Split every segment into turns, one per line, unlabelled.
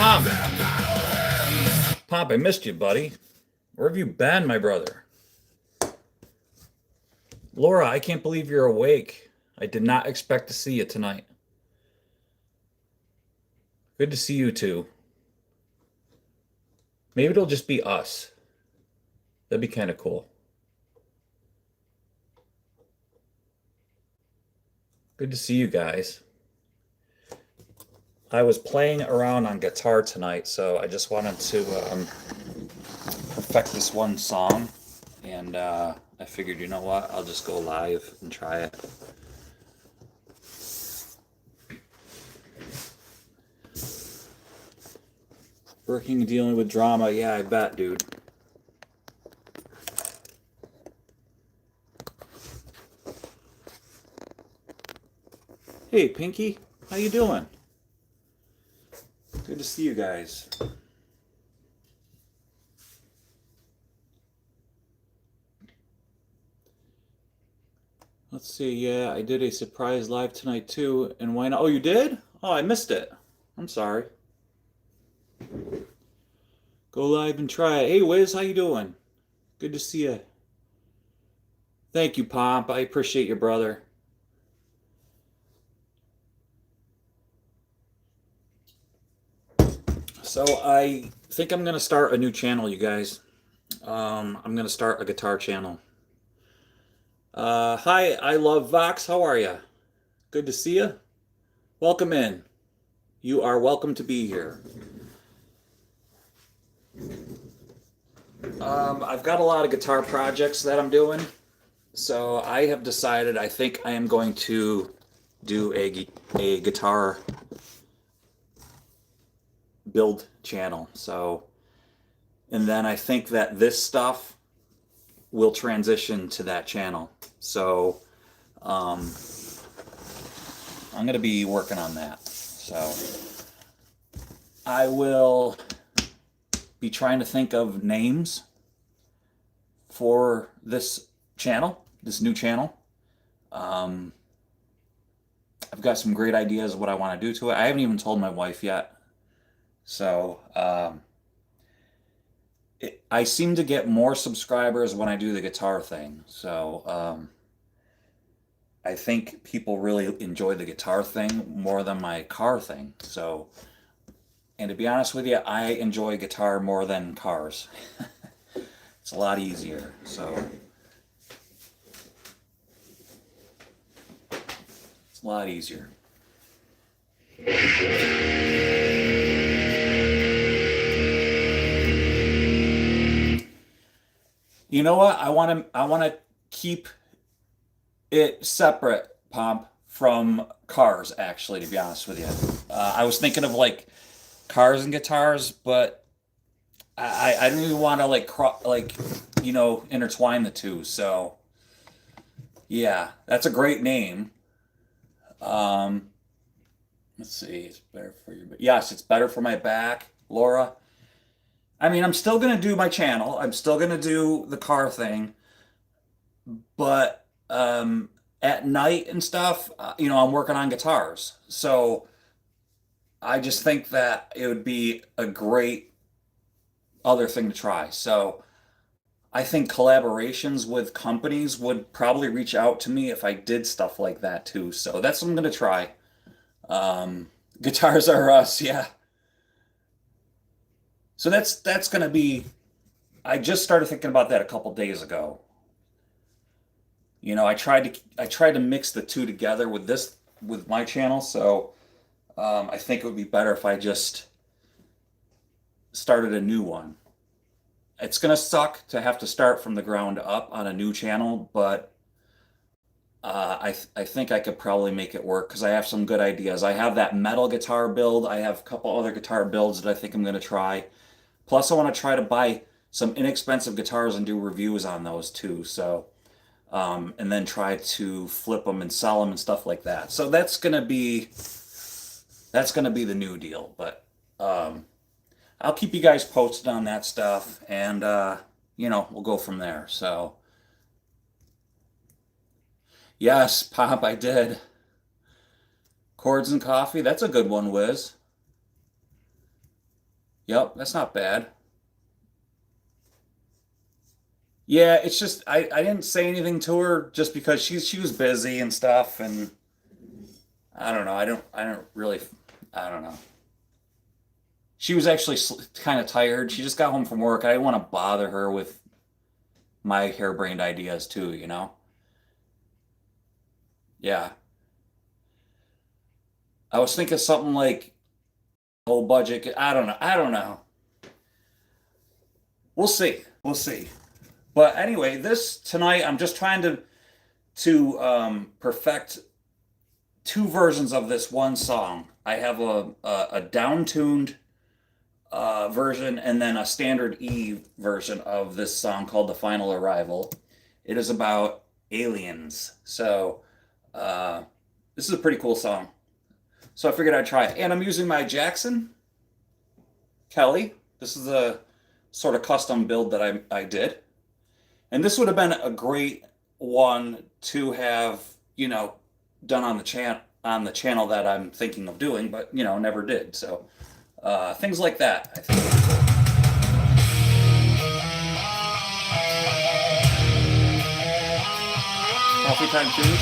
Pop, Pop, I missed you, buddy. Where have you been, my brother? Laura, I can't believe you're awake. I did not expect to see you tonight. Good to see you too. Maybe it'll just be us. That'd be kind of cool. Good to see you guys. I was playing around on guitar tonight, so I just wanted to perfect this one song, and I figured, you know what, I'll just go live and try it. Working and dealing with drama, yeah, I bet, dude. Hey, Pinky, how you doing? Good to see you guys. Let's see, yeah, I did a surprise live tonight too, and why not? Oh, you did? Oh, I missed it. I'm sorry. Go live and try it. Hey, Wiz, how you doing? Good to see you. Thank you, Pomp. I appreciate your brother. So I think I'm gonna start a new channel, you guys. I'm gonna start a guitar channel. Hi, I love Vox. How are you? Good to see you. Welcome in. You are welcome to be here. I've got a lot of guitar projects that I'm doing, so I have decided I think I am going to do a guitar build channel. So, and then I think that this stuff will transition to that channel. So, I'm going to be working on that. So, I will be trying to think of names for this channel, this new channel. I've got some great ideas of what I want to do to it. I haven't even told my wife yet. So, I seem to get more subscribers when I do the guitar thing. So, I think people really enjoy the guitar thing more than my car thing. So, and to be honest with you, I enjoy guitar more than cars. It's a lot easier. So, it's a lot easier. You know what? I want to keep it separate, Pomp, from cars, actually, to be honest with you. I was thinking of like cars and guitars, but I don't even want to intertwine the two. So yeah, that's a great name. Um, let's see, it's better for you, but yes, it's better for my back, Laura. I mean, I'm still gonna do my channel. I'm still gonna do the car thing, but at night and stuff, I'm working on guitars. So I just think that it would be a great other thing to try. So I think collaborations with companies would probably reach out to me if I did stuff like that too. So that's what I'm gonna try. Guitars are us, yeah. So that's gonna be. I just started thinking about that a couple days ago. I tried to mix the two together with my channel. So I think it would be better if I just started a new one. It's gonna suck to have to start from the ground up on a new channel, but I think I could probably make it work because I have some good ideas. I have that metal guitar build. I have a couple other guitar builds that I think I'm gonna try. Plus, I want to try to buy some inexpensive guitars and do reviews on those too. So, and then try to flip them and sell them and stuff like that. So that's gonna be the new deal. But I'll keep you guys posted on that stuff, and we'll go from there. So, yes, Pop, I did. Chords and coffee. That's a good one, Wiz. Yep, that's not bad. Yeah, it's just I didn't say anything to her just because she was busy and stuff, and I don't know. I don't really I don't know. She was actually kind of tired. She just got home from work. I didn't want to bother her with my harebrained ideas too, you know? Yeah. I was thinking something like low budget. I don't know. I don't know. We'll see. We'll see. But anyway, this tonight I'm just trying to perfect two versions of this one song. I have a down-tuned version and then a standard E version of this song called "The Final Arrival." It is about aliens. So this is a pretty cool song. So I figured I'd try it. And I'm using my Jackson Kelly. This is a sort of custom build that I did. And this would have been a great one to have, done on the channel that I'm thinking of doing, but never did. So things like that, I think would be cool. Coffee time tunes.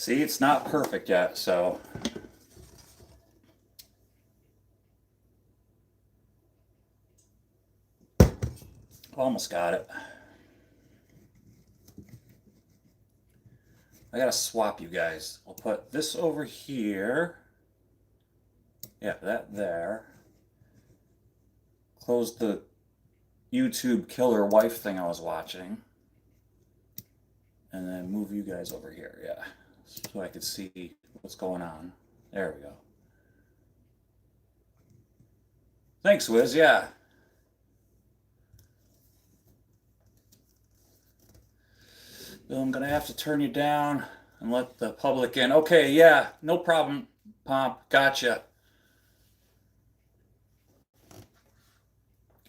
See, it's not perfect yet, so. Almost got it. I gotta swap you guys. I'll put this over here. Yeah, that there. Close the YouTube killer wife thing I was watching. And then move you guys over here, yeah. So I could see what's going on. There we go. Thanks, Wiz, yeah. Bill, I'm gonna have to turn you down and let the public in. Okay, yeah, no problem, Pomp. Gotcha.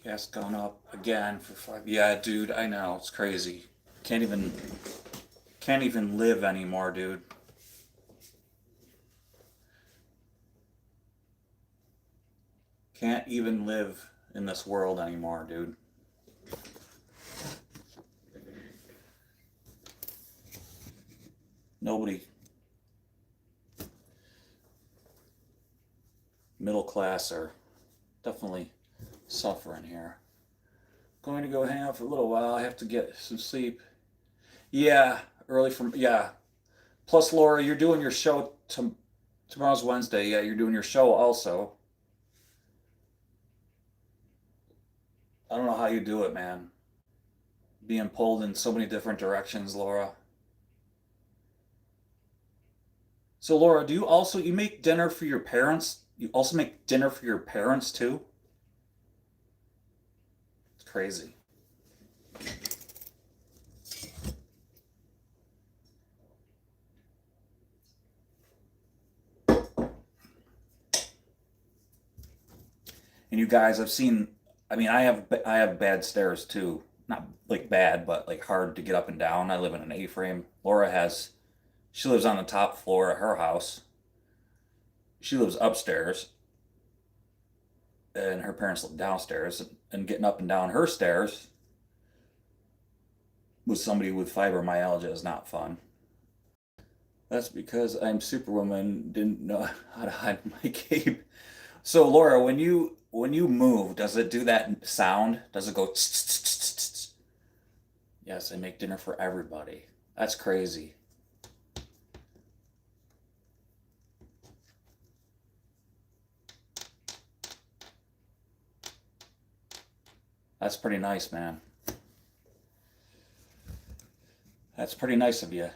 Gas gone up again for 5. Yeah, dude, I know, it's crazy. Can't even live anymore, dude. Can't even live in this world anymore, dude. Nobody. Middle class are definitely suffering here. Going to go hang out for a little while. I have to get some sleep. Yeah, early from, yeah. Plus, Laura, you're doing your show tomorrow's Wednesday. Yeah, you're doing your show also. I don't know how you do it, man. Being pulled in so many different directions, Laura. So, Laura, do you make dinner for your parents? You also make dinner for your parents too? It's crazy. And you guys, I mean, I have bad stairs too. Not like bad, but like hard to get up and down. I live in an A-frame. She lives on the top floor of her house. She lives upstairs, and her parents live downstairs. And getting up and down her stairs with somebody with fibromyalgia is not fun. That's because I'm Superwoman, didn't know how to hide my cape. So Laura, when you move, does it do that sound? Does it go tss, tss, tss, tss, tss? Yes, I make dinner for everybody. That's crazy. That's pretty nice, man. That's pretty nice of you.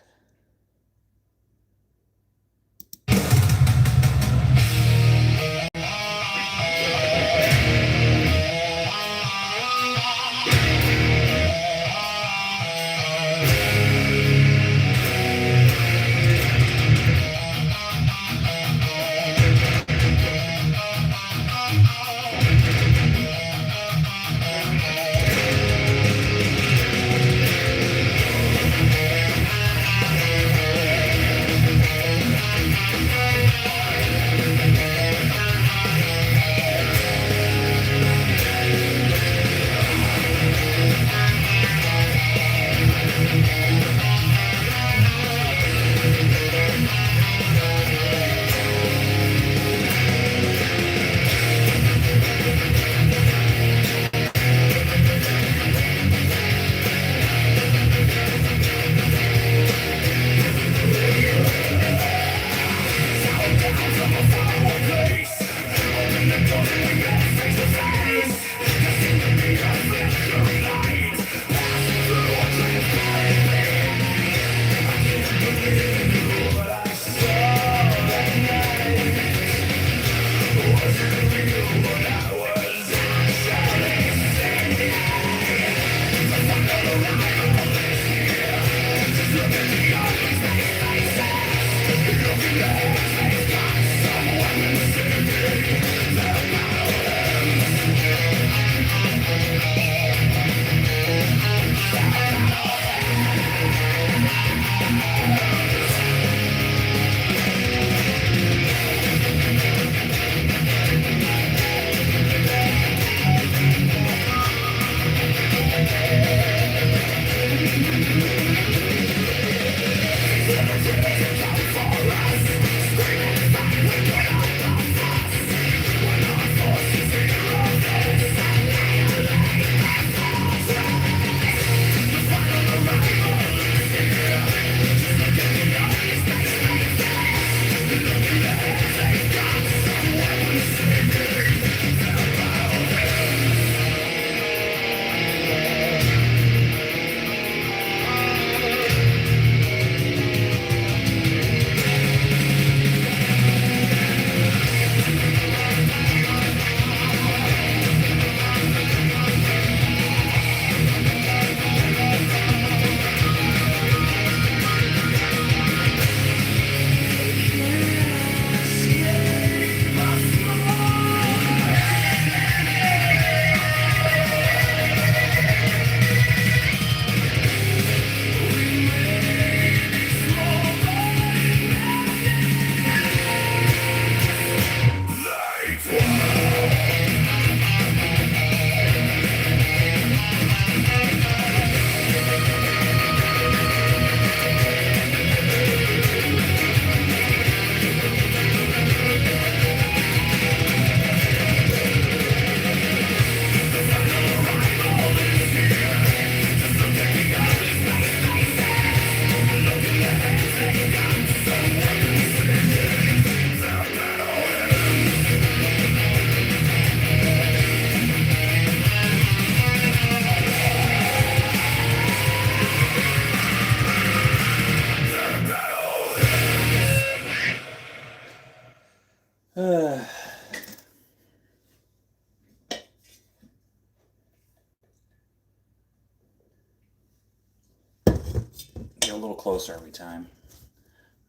closer every time.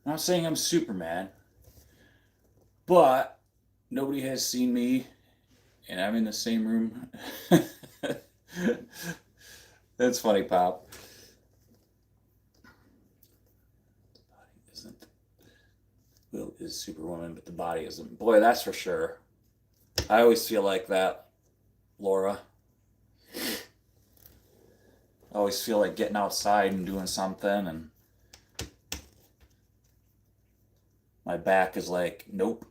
I'm not saying I'm Superman, but nobody has seen me, and I'm in the same room. That's funny, Pop. The body isn't. Will is Superwoman, but the body isn't. Boy, that's for sure. I always feel like that, Laura. I always feel like getting outside and doing something, and my back is like, nope,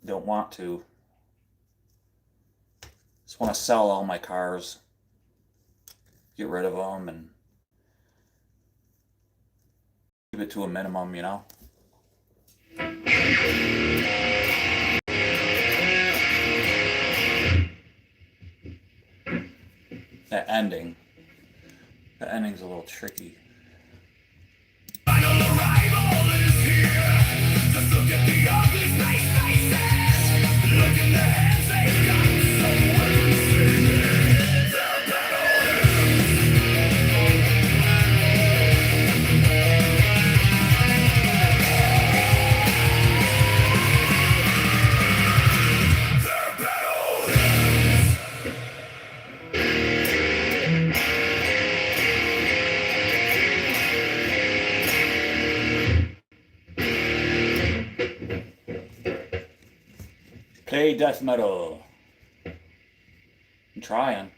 don't want to. Just want to sell all my cars, get rid of them, and keep it to a minimum, you know? That ending's a little tricky. Final arrival is here. Just look at the ugly face faces. Look in the hands they've got. Play death metal. I'm trying.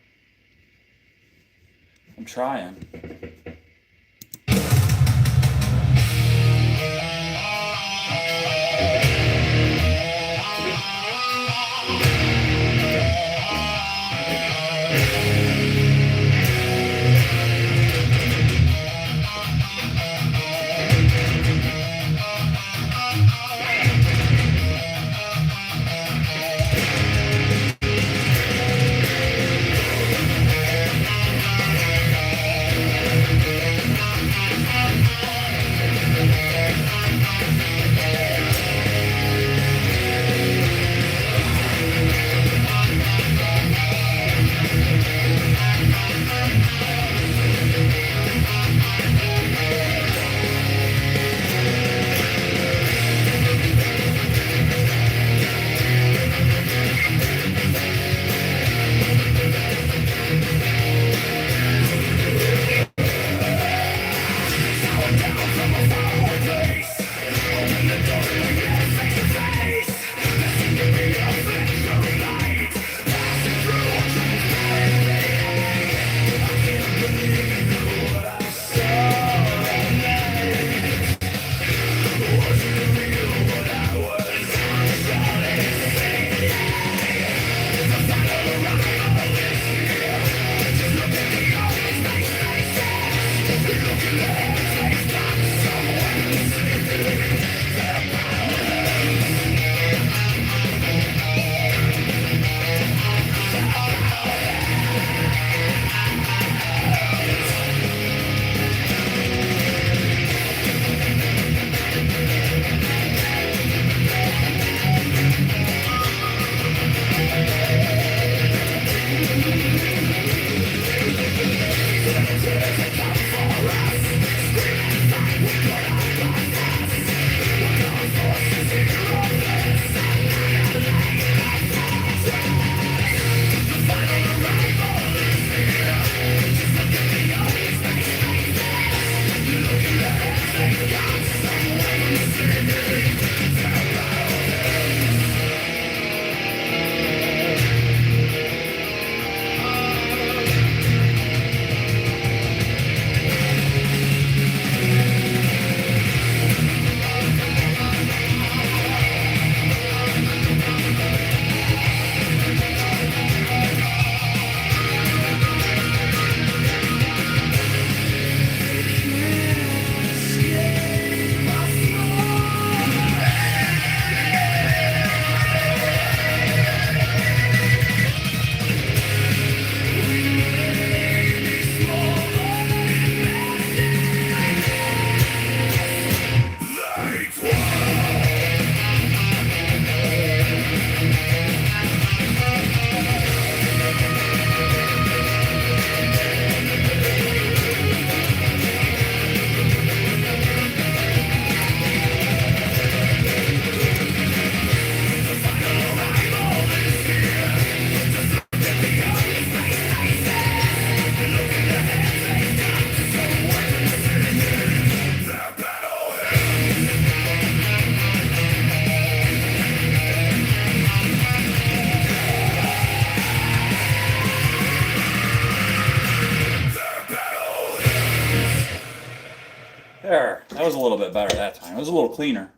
better. That was a little bit better that time. It was a little cleaner.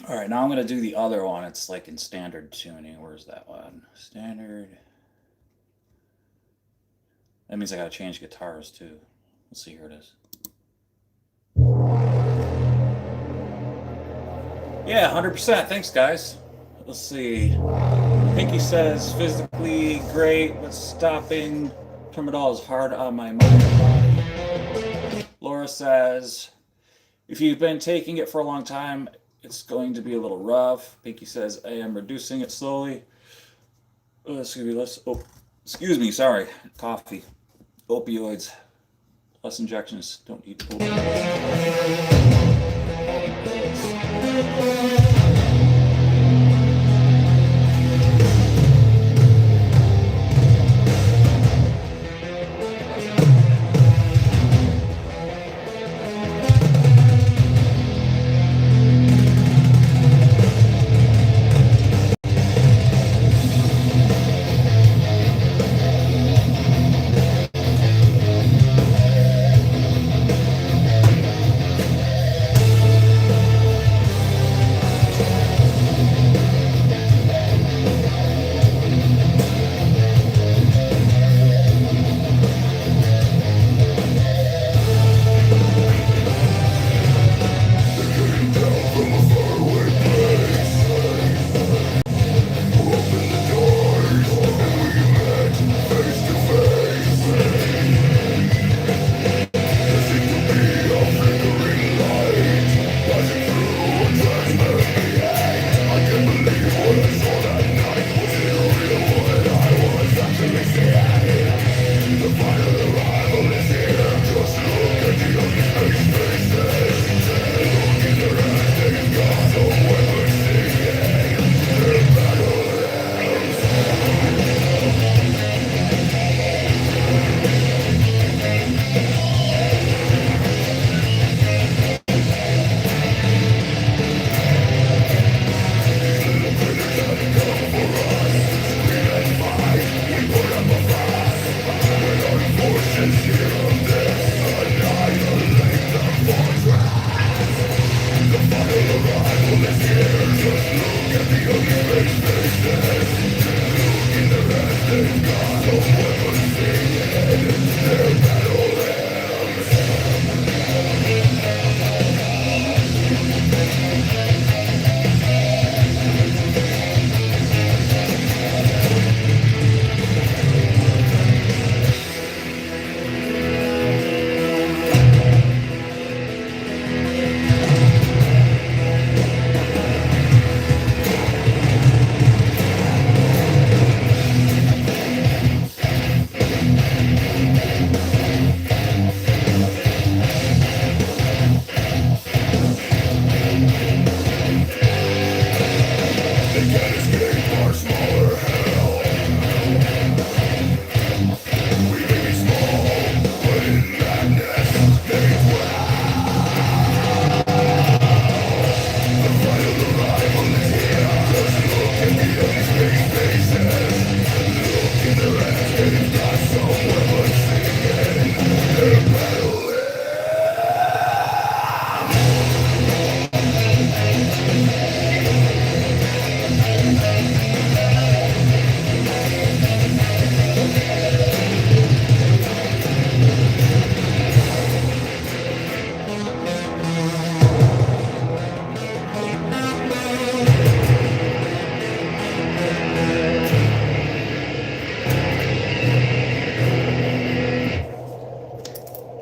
All right, now I'm going to do the other one. It's like in standard tuning. Where's that one? Standard. That means I got to change guitars too. Let's see, here it is. Yeah, 100%. Thanks, guys. Let's see. Pinky says, physically great, but stopping tramadol is hard on my mind and body. Laura says, if you've been taking it for a long time, it's going to be a little rough. Pinky says, I am reducing it slowly. Excuse me, sorry. Coffee. Opioids. Less injections. Don't need opioids.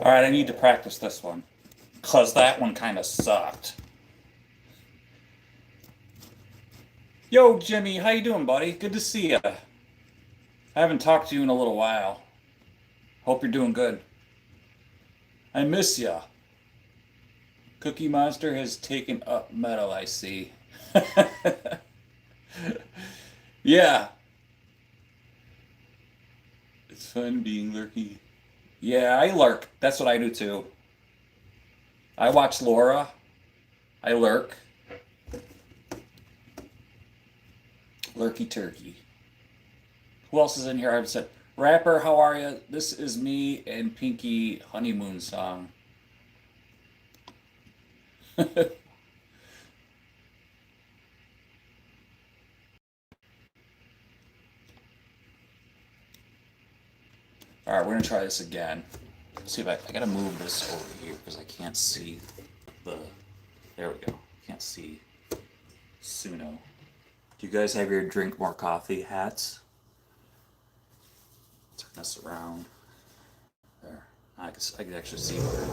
All right, I need to practice this one because that one kind of sucked. Yo, Jimmy, how you doing, buddy? Good to see you. I haven't talked to you in a little while. Hope you're doing good. I miss ya. Cookie Monster has taken up metal, I see. Yeah, it's fun being lurky. Yeah, I lurk. That's what I do too. I watch Laura. I lurk. Lurky turkey. Who else is in here? I've said Rapper, how are you? This is me and Pinky honeymoon song. All right, we're gonna try this again. Let's see if I gotta move this over here because I can't see the. There we go. Can't see Suno. Do you guys have your drink more coffee hats? Turn this around. There. I can actually see better.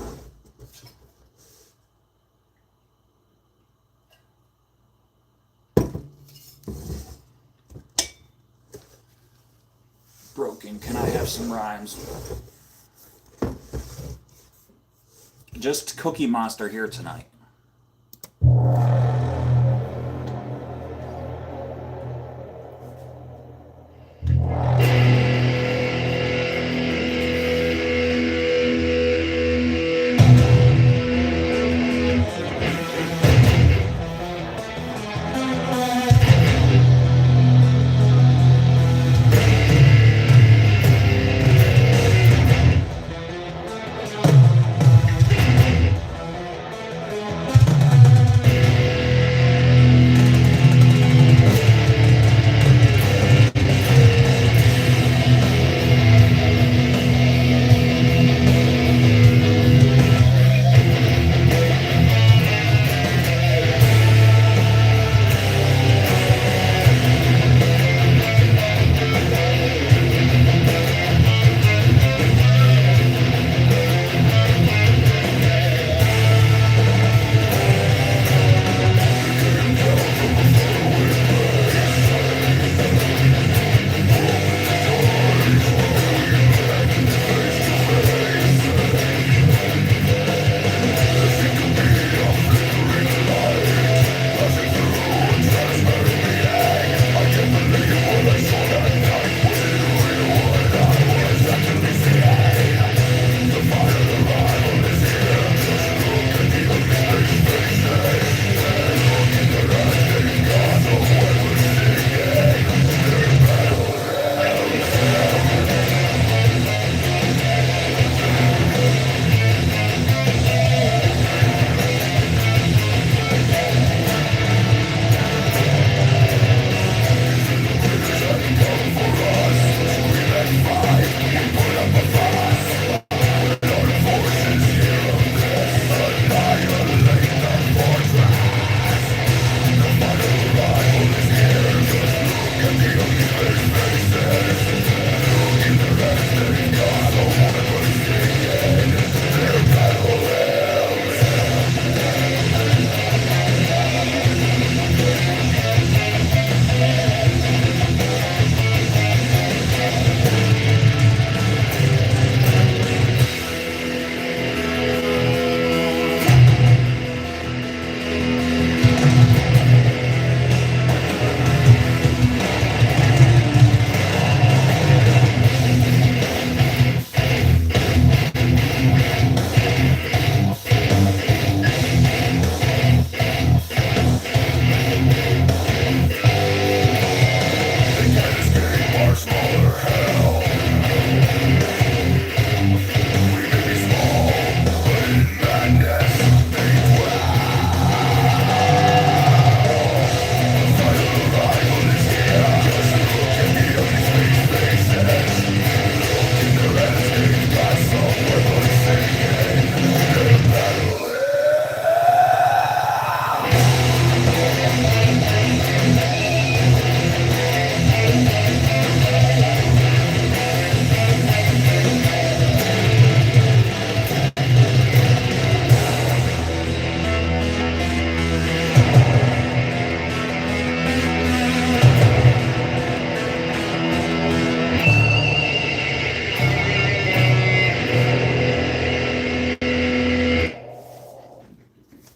Broken. Can I have some rhymes? Just Cookie Monster here tonight.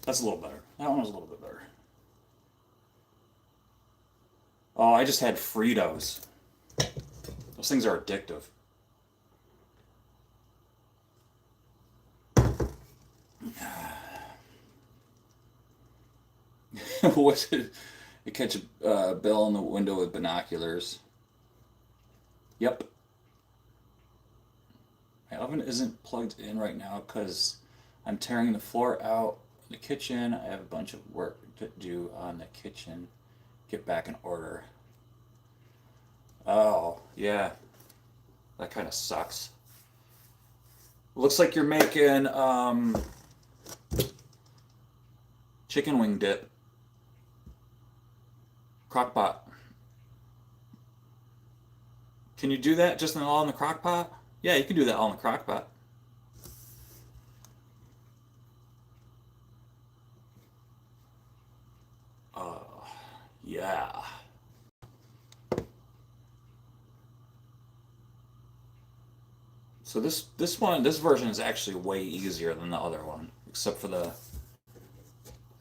That's a little better. That one was a little bit better. Oh, I just had Fritos. Those things are addictive. What's it? You catch a bell in the window with binoculars. Yep. My oven isn't plugged in right now because I'm tearing the floor out in the kitchen. I have a bunch of work to do on the kitchen. Get back in order. Oh, yeah. That kind of sucks. Looks like you're making chicken wing dip. Crock pot. Can you do that just all in the crock pot? Yeah, you can do that all in the crock pot. Yeah. So this version is actually way easier than the other one, except for the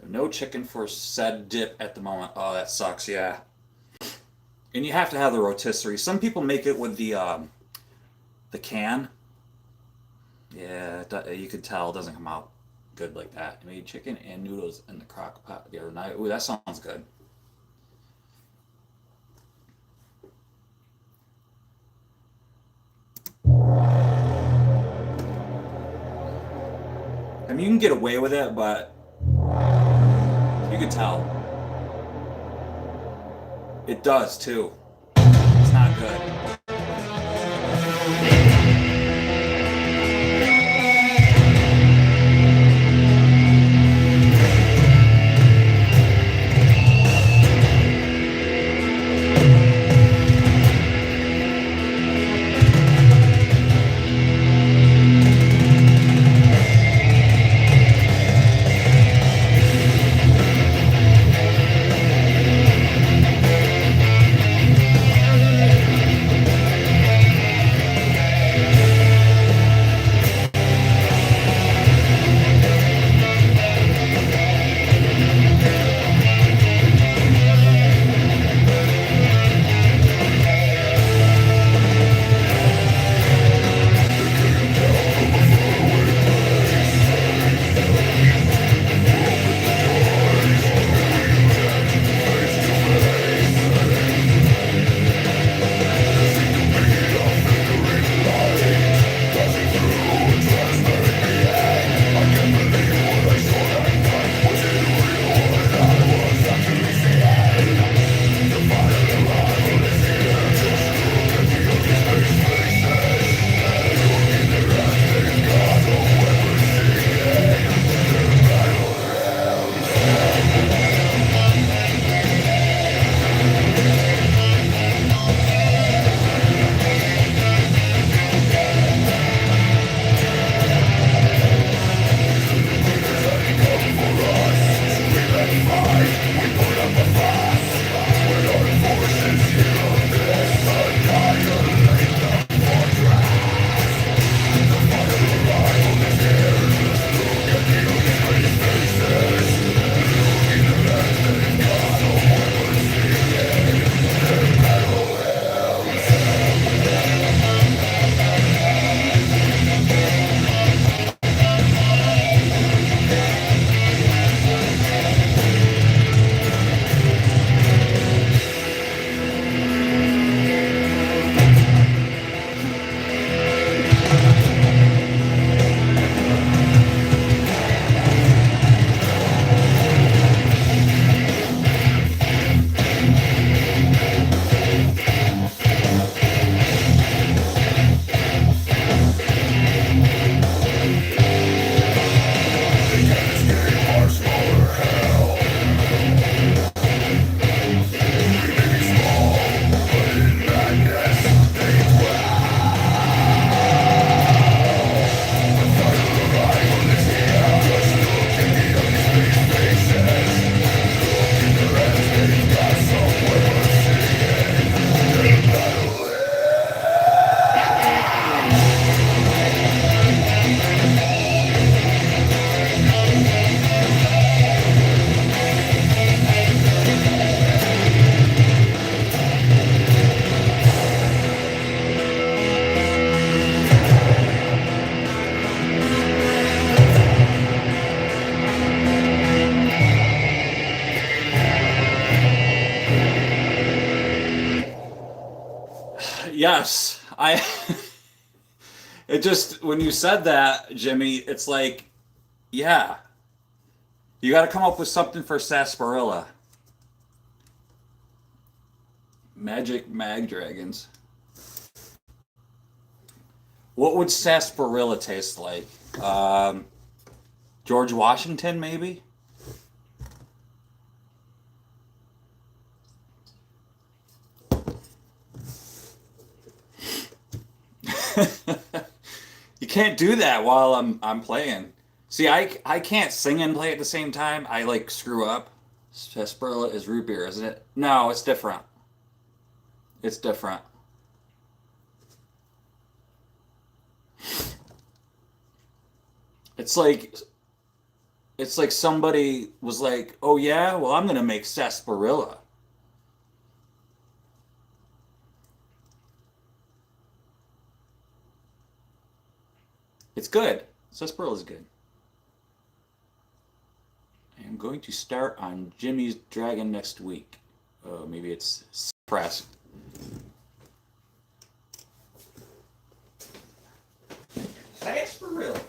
no chicken for said dip at the moment. Oh, that sucks. Yeah. And you have to have the rotisserie. Some people make it with the can. Yeah, you could tell it doesn't come out good like that. I made chicken and noodles in the crock pot the other night. Ooh, that sounds good. I mean, you can get away with it, but you can tell. It does too. It's not good. Yes, I It just when you said that, Jimmy, it's like, yeah, you got to come up with something for sarsaparilla. Magic Mag Dragons. What would sarsaparilla taste like? George Washington, maybe? You can't do that while I'm playing. See, I can't sing and play at the same time. I like screw up. Sarsaparilla is root beer, isn't it? No, it's different. It's different. It's like it's like somebody was like, "Oh yeah, well I'm gonna make sarsaparilla." It's good. Sarsaparilla is good. I'm going to start on Jimmy's Dragon next week. Oh, maybe it's press. Sarsaparilla.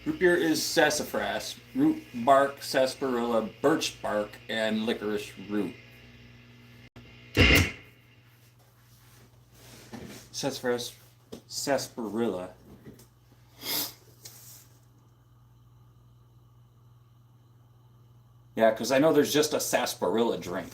Root beer is sassafras, root bark, sarsaparilla, birch bark, and licorice root. Sassafras, sarsaparilla. Yeah, because I know there's just a sarsaparilla drink.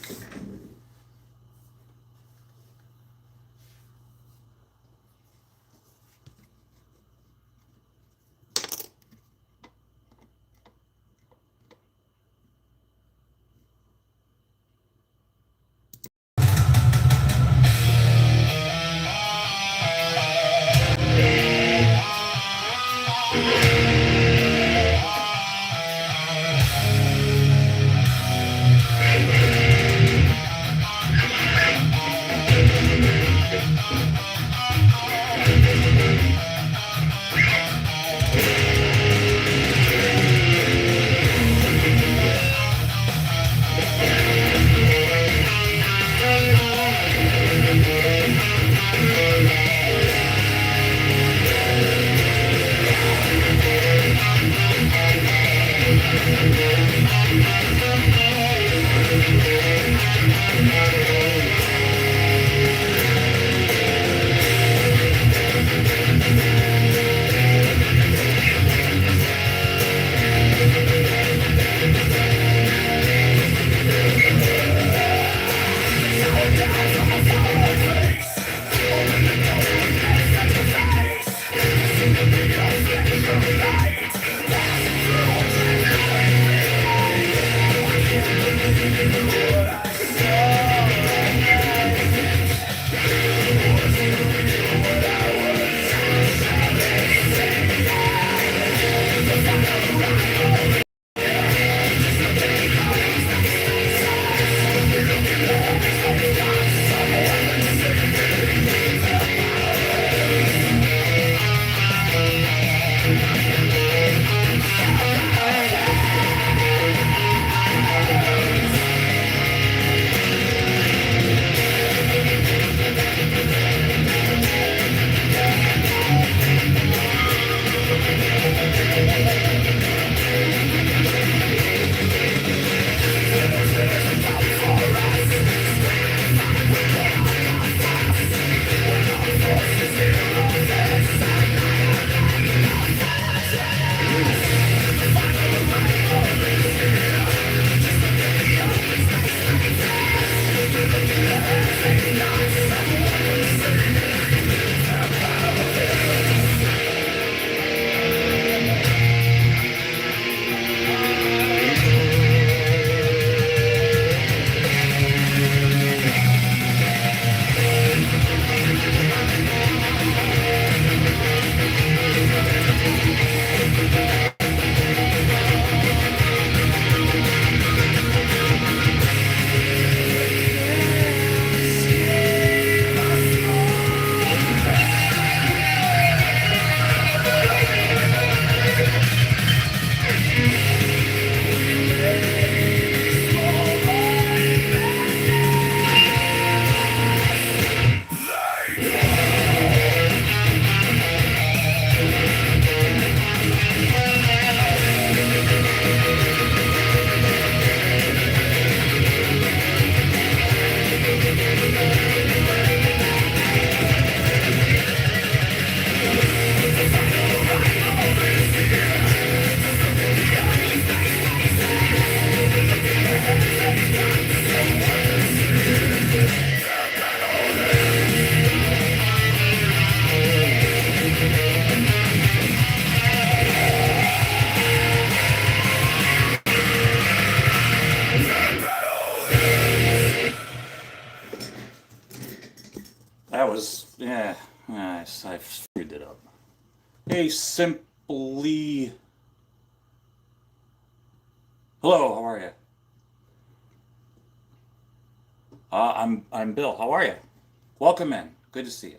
I screwed it up. Hey, Simply. Hello, how are you? I'm Bill. How are you? Welcome in. Good to see you.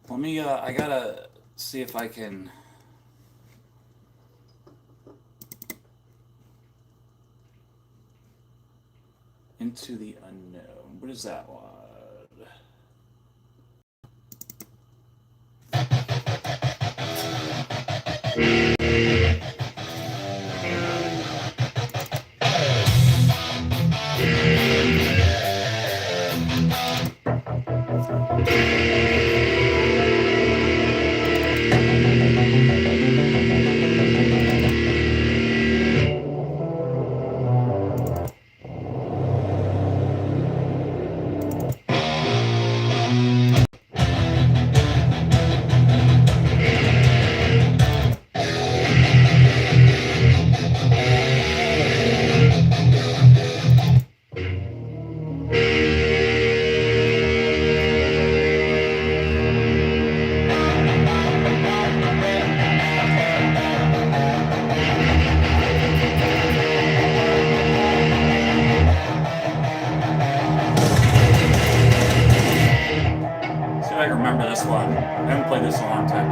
Let me. I gotta see if I can. Into the unknown. What is that one? See if I can remember this one. I haven't played this in a long time.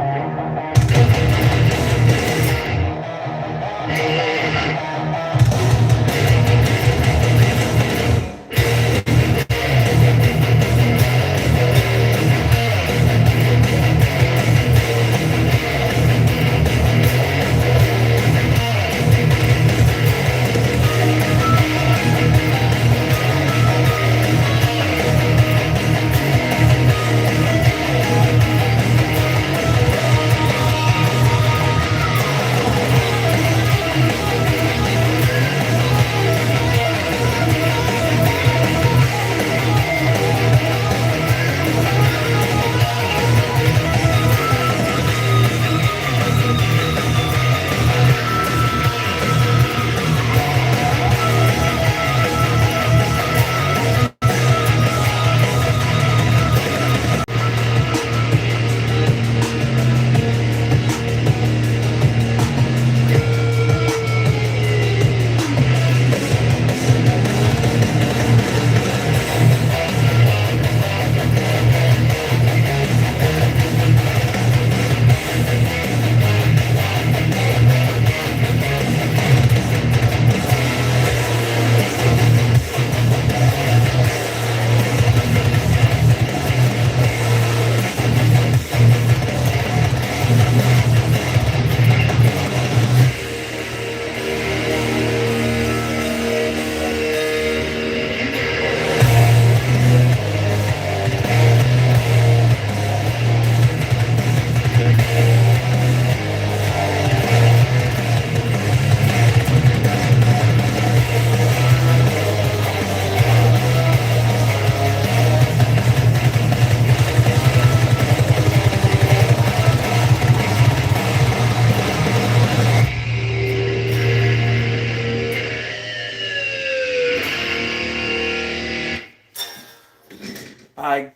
I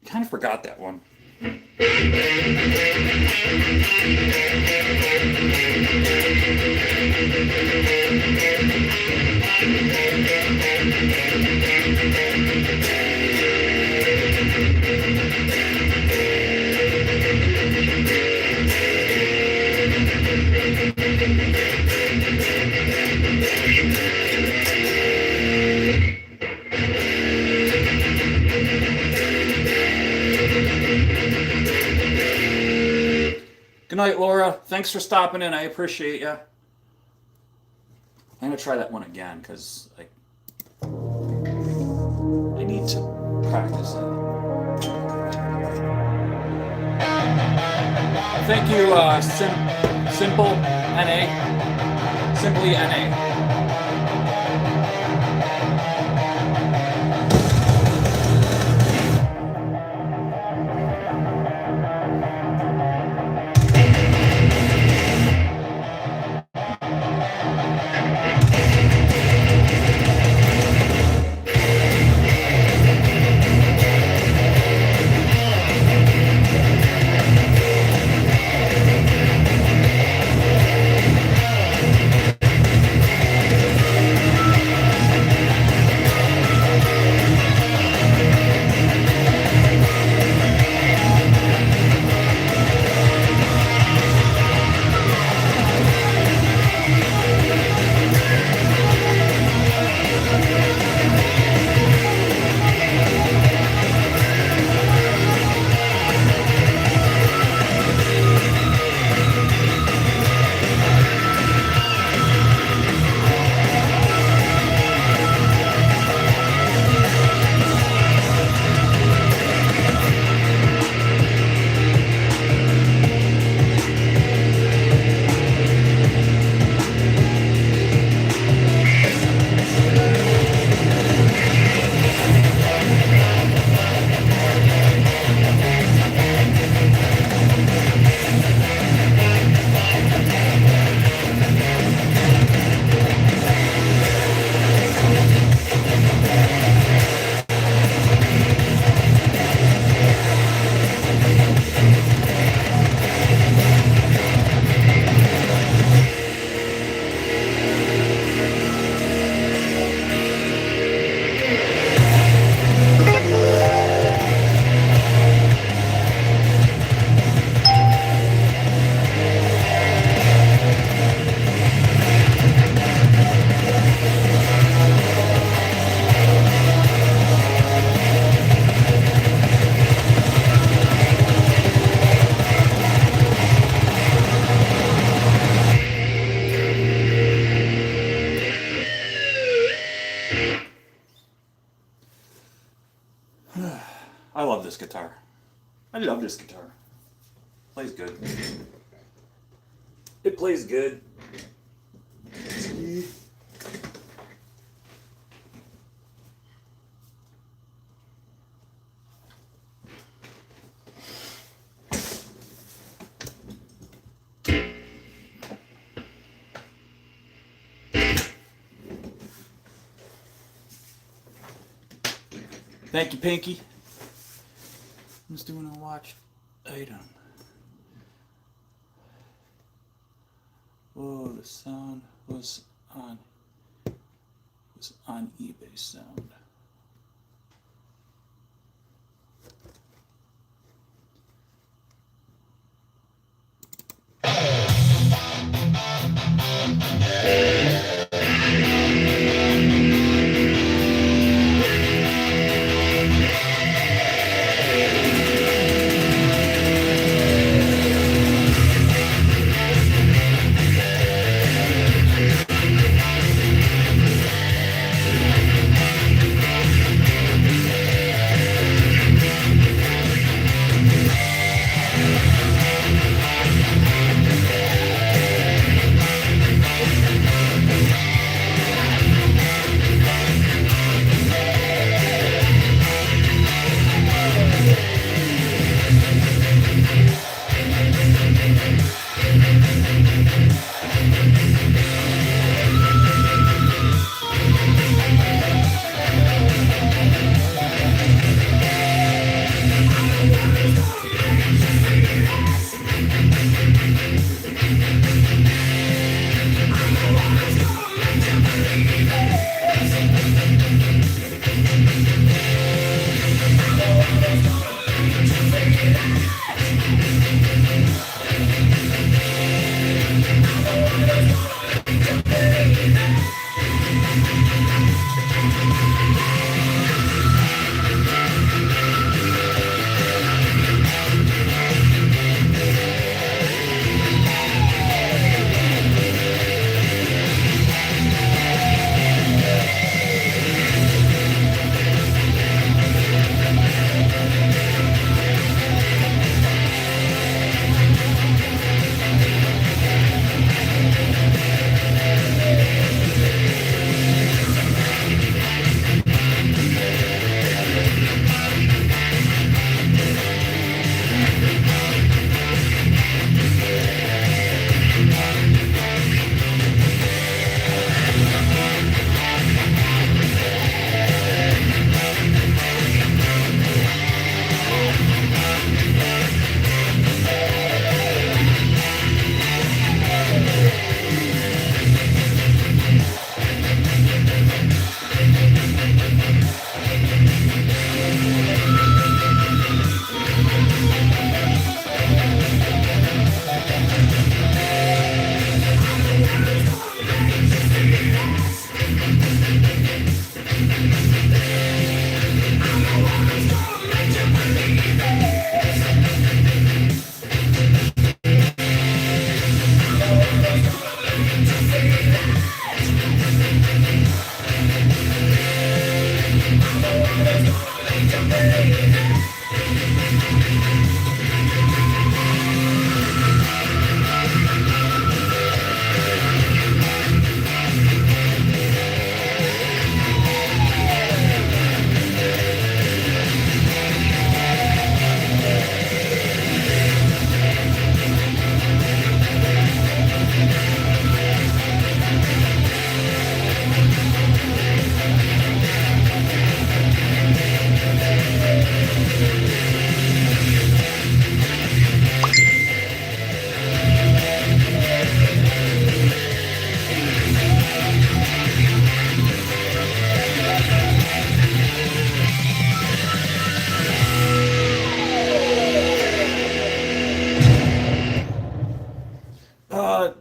kind of forgot that one. Good night, Laura. Thanks for stopping in. I appreciate you. I'm gonna try that one again because I need to practice it. Thank you, Simple NA. Simply NA. I love this guitar. I love this guitar. Plays good. It plays good. Thank you, Pinky. I'm just doing a watch item. Oh, the sound was on eBay sound.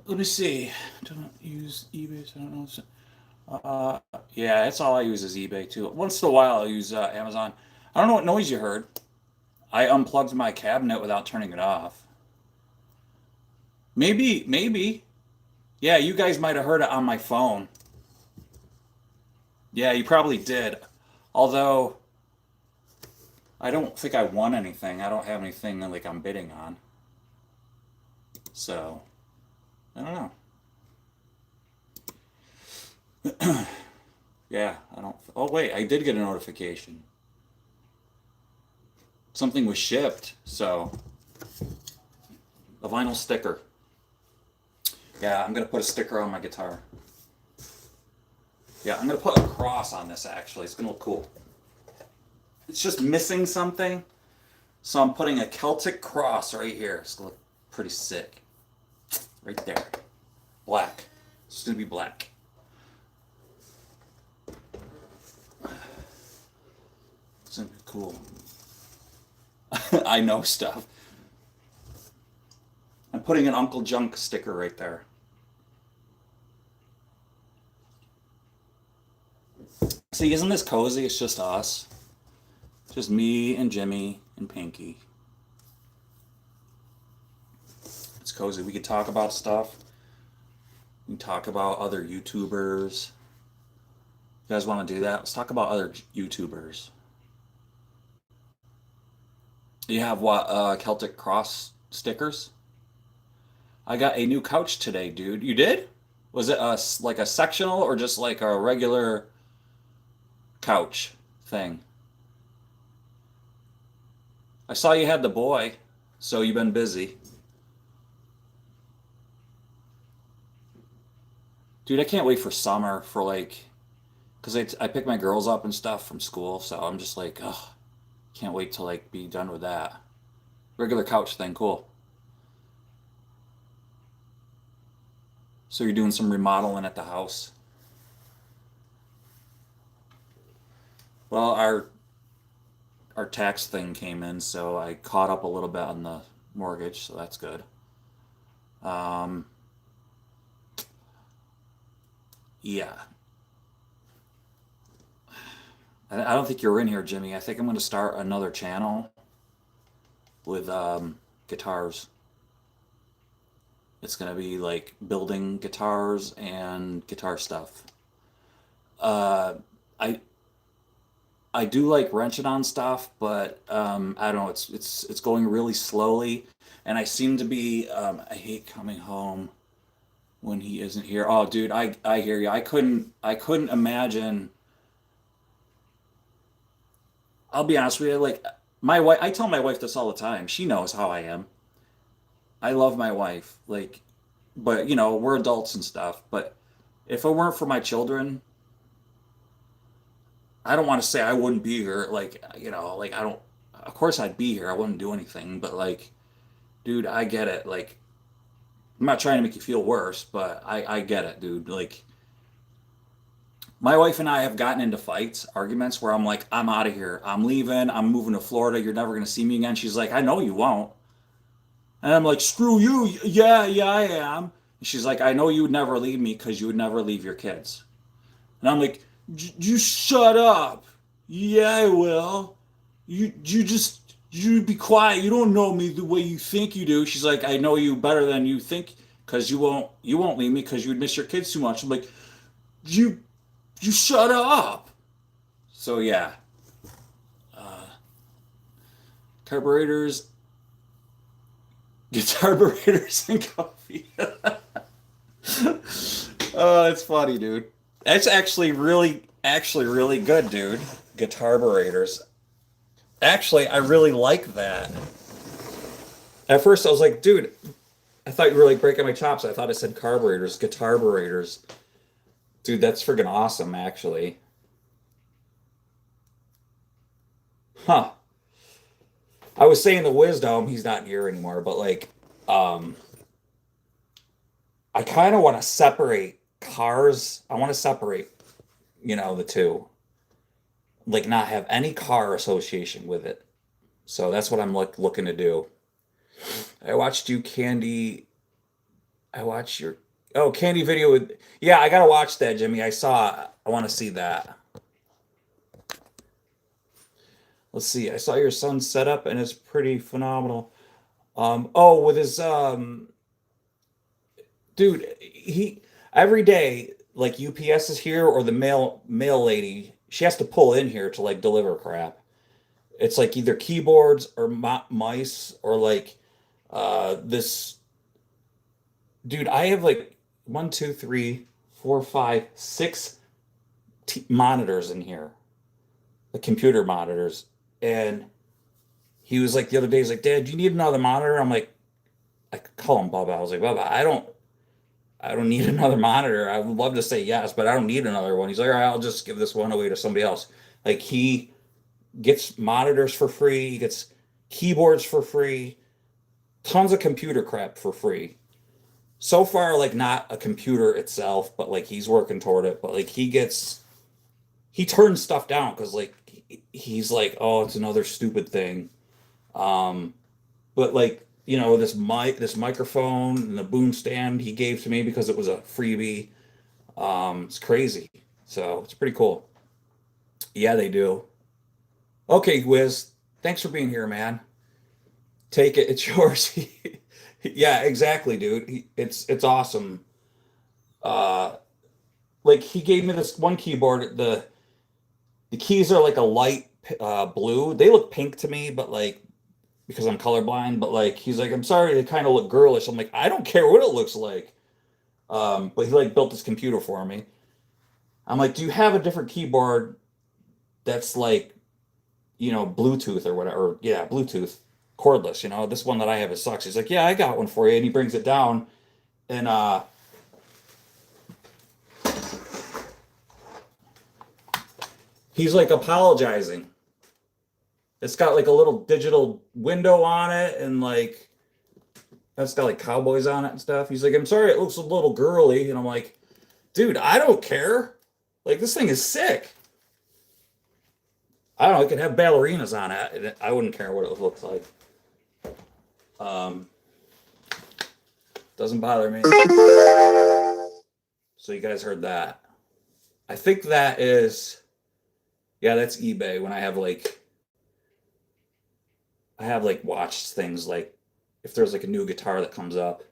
Let me see. Don't use eBay, so I don't know. Yeah, that's all I use is eBay too. Once in a while, I'll use Amazon. I don't know what noise you heard. I unplugged my cabinet without turning it off. Maybe. Yeah, you guys might have heard it on my phone. Yeah, you probably did. Although, I don't think I won anything. I don't have anything like I'm bidding on. So, I don't know. Yeah, I don't. Oh, wait, I did get a notification. Something was shipped, so a vinyl sticker. Yeah, I'm gonna put a sticker on my guitar. Yeah, I'm gonna put a cross on this actually. It's gonna look cool. It's just missing something, so I'm putting a Celtic cross right here. It's gonna look pretty sick. Right there. Black. It's gonna be black. It's gonna be cool. I know stuff. I'm putting an Uncle Junk sticker right there. See, isn't this cozy? It's just us. Just me and Jimmy and Pinky. It's cozy. We could talk about stuff. We can talk about other YouTubers. You guys want to do that? Let's talk about other YouTubers. You have what? Celtic Cross stickers? I got a new couch today, dude. You did? Was it like a sectional or just like a regular couch thing? I saw you had the boy, so you've been busy. Dude, I can't wait for summer for like, because I pick my girls up and stuff from school, so I'm just like, oh, can't wait to like be done with that. Regular couch thing, cool. So you're doing some remodeling at the house. Well, our tax thing came in, so I caught up a little bit on the mortgage, so that's good. Um, yeah, I don't think you're in here, Jimmy. I think I'm going to start another channel with guitars. It's going to be like building guitars and guitar stuff. Uh, I I do like wrenching on stuff, but I don't know. It's going really slowly, and I seem to be. I hate coming home when he isn't here. Oh, dude, I hear you. I couldn't imagine. I'll be honest with you. Like my wife, I tell my wife this all the time. She knows how I am. I love my wife. Like, but we're adults and stuff. But if it weren't for my children, I don't want to say I wouldn't be here. Like, like I don't. Of course I'd be here. I wouldn't do anything. But like, dude, I get it. Like, I'm not trying to make you feel worse, but I get it, dude. Like, my wife and I have gotten into fights, arguments where I'm like, I'm out of here. I'm leaving. I'm moving to Florida. You're never gonna see me again. She's like, I know you won't. And I'm like, screw you. Yeah, yeah, I am. And she's like, I know you would never leave me because you would never leave your kids. And I'm like, you shut up. Yeah, I will. You be quiet. You don't know me the way you think you do. She's like, I know you better than you think because you won't leave me because you would miss your kids too much. I'm like, you you shut up. So yeah, carburetors, guitar and coffee. Oh, it's funny, dude. That's actually really good, dude. Guitar. Actually, I really like that. At first, I was like, dude, I thought you were like breaking my chops. I thought it said carburetors, guitar. Dude, that's freaking awesome, actually. Huh. I was saying the wisdom, he's not here anymore, but like, um, I kind of want to separate cars. I want to separate, the two. Like, not have any car association with it. So that's what I'm looking to do. I watched you candy. I watched your candy video with. Yeah, I gotta watch that, Jimmy. I want to see that. Let's see. I saw your son's setup and it's pretty phenomenal. Oh, with his dude, he every day like UPS is here or the mail lady. She has to pull in here to like deliver crap. It's like either keyboards or mice or like this dude. I have like one, two, three, four, five, six t monitors in here, the computer monitors. And he was like the other day, he's like, Dad, do you need another monitor? I'm like, I could call him Bubba. I was like, Bubba, I don't need another monitor. I would love to say yes, but I don't need another one. He's like, all right, I'll just give this one away to somebody else. Like he gets monitors for free, he gets keyboards for free, tons of computer crap for free. So far, like not a computer itself, but like he's working toward it. But like he turns stuff down because like he's like, oh, it's another stupid thing. Um, but like this microphone and the boom stand he gave to me because it was a freebie. It's crazy. So it's pretty cool. Yeah, they do. Okay, Wiz. Thanks for being here, man. Take it. It's yours. Yeah, exactly, dude. It's awesome. Uh, like he gave me this one keyboard. The keys are like a light blue. They look pink to me, but like because I'm colorblind. But like he's like, I'm sorry, they kind of look girlish. I'm like, I don't care what it looks like. But he like built this computer for me. I'm like, do you have a different keyboard that's like Bluetooth or whatever? Or, yeah, Bluetooth, cordless. This one that I have is sucks. He's like, yeah, I got one for you, and he brings it down, and he's like apologizing. It's got like a little digital window on it, and like it's got like cowboys on it and stuff. He's like, I'm sorry, it looks a little girly, and I'm like, dude, I don't care. Like this thing is sick. I don't know. It could have ballerinas on it. I wouldn't care what it looks like. Um, doesn't bother me. So you guys heard that. I think that is, yeah, that's eBay when I have like watched things like if there's like a new guitar that comes up.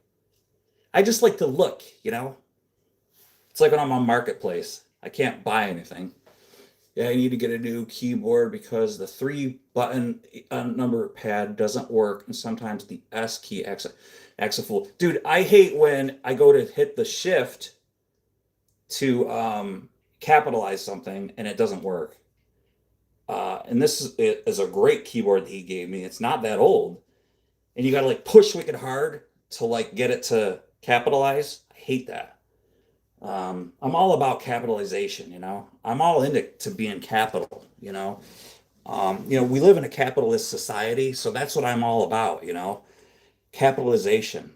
I just like to look. It's like when I'm on Marketplace. I can't buy anything. Yeah, I need to get a new keyboard because the three button number pad doesn't work, and sometimes the S key acts a fool. Dude, I hate when I go to hit the shift to capitalize something and it doesn't work. And this is a great keyboard that he gave me. It's not that old, and you got to like push wicked hard to like get it to capitalize. I hate that. I'm all about capitalization. I'm all into being capital. We live in a capitalist society, so that's what I'm all about. Capitalization.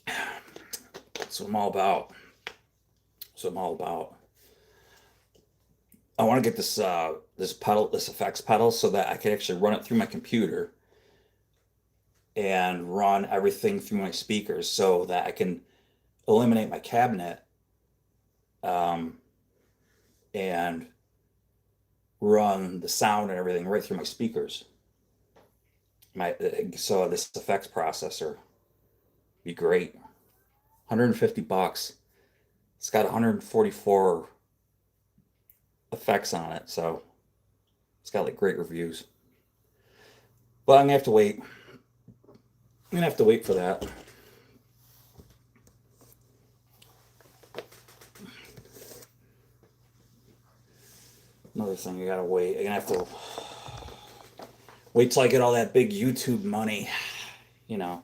That's what I'm all about. That's what I'm all about. I want to get this effects pedal, so that I can actually run it through my computer and run everything through my speakers so that I can eliminate my cabinet um, and run the sound and everything right through my speakers. So this effects processor be great. 150 bucks. It's got 144 effects on it, so it's got like great reviews. But I'm gonna have to wait. I'm gonna have to wait for that. Another thing, I gotta wait. I'm gonna have to wait till I get all that big YouTube money. You know.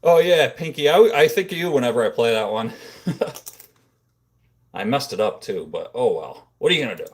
Oh yeah, Pinky. I think of you whenever I play that one. I messed it up too, but oh well. What are you gonna do?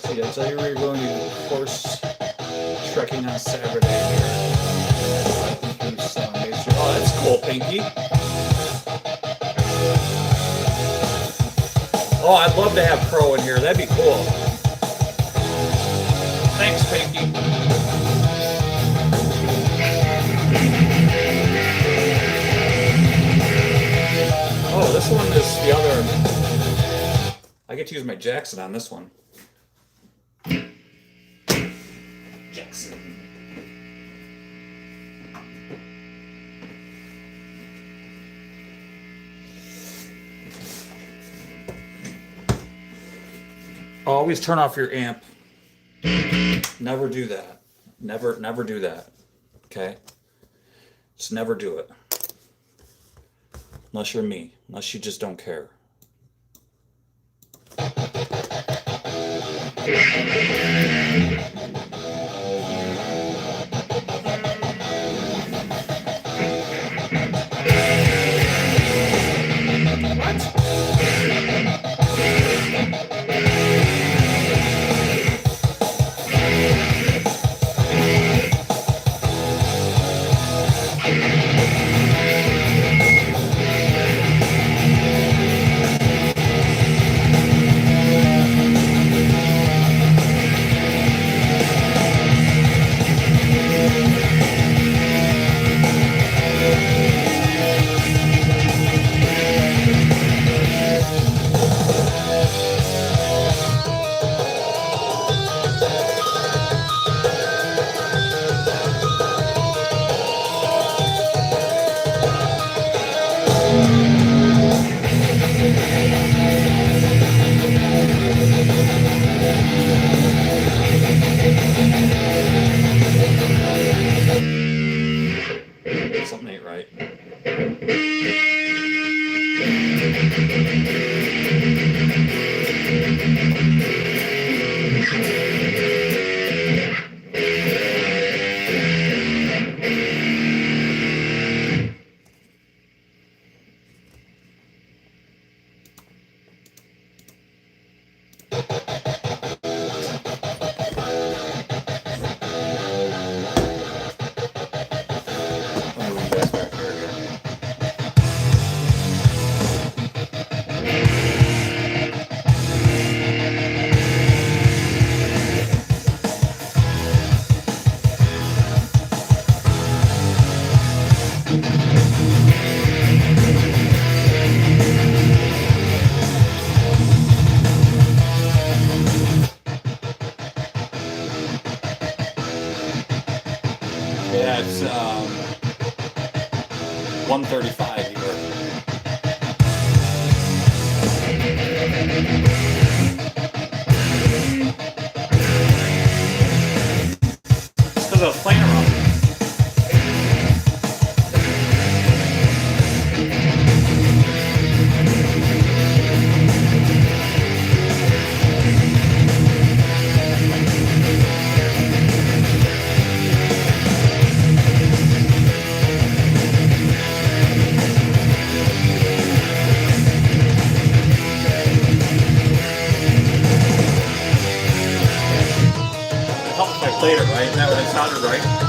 See, I tell you we were going to horse trekking on Saturday here. Oh, that's cool, Pinky. Oh, I'd love to have Pro in here. That'd be cool. Thanks, Pinky. Oh, this one is the other. I get to use my Jackson on this one. Jackson. Always turn off your amp. Never do that. Never do that. Okay? Just never do it. Unless you're me. Unless you just don't care. Let me leave that back there again. Yeah, it's 135 here. It's because I was playing around. It helps if I played it right. That would have sounded right.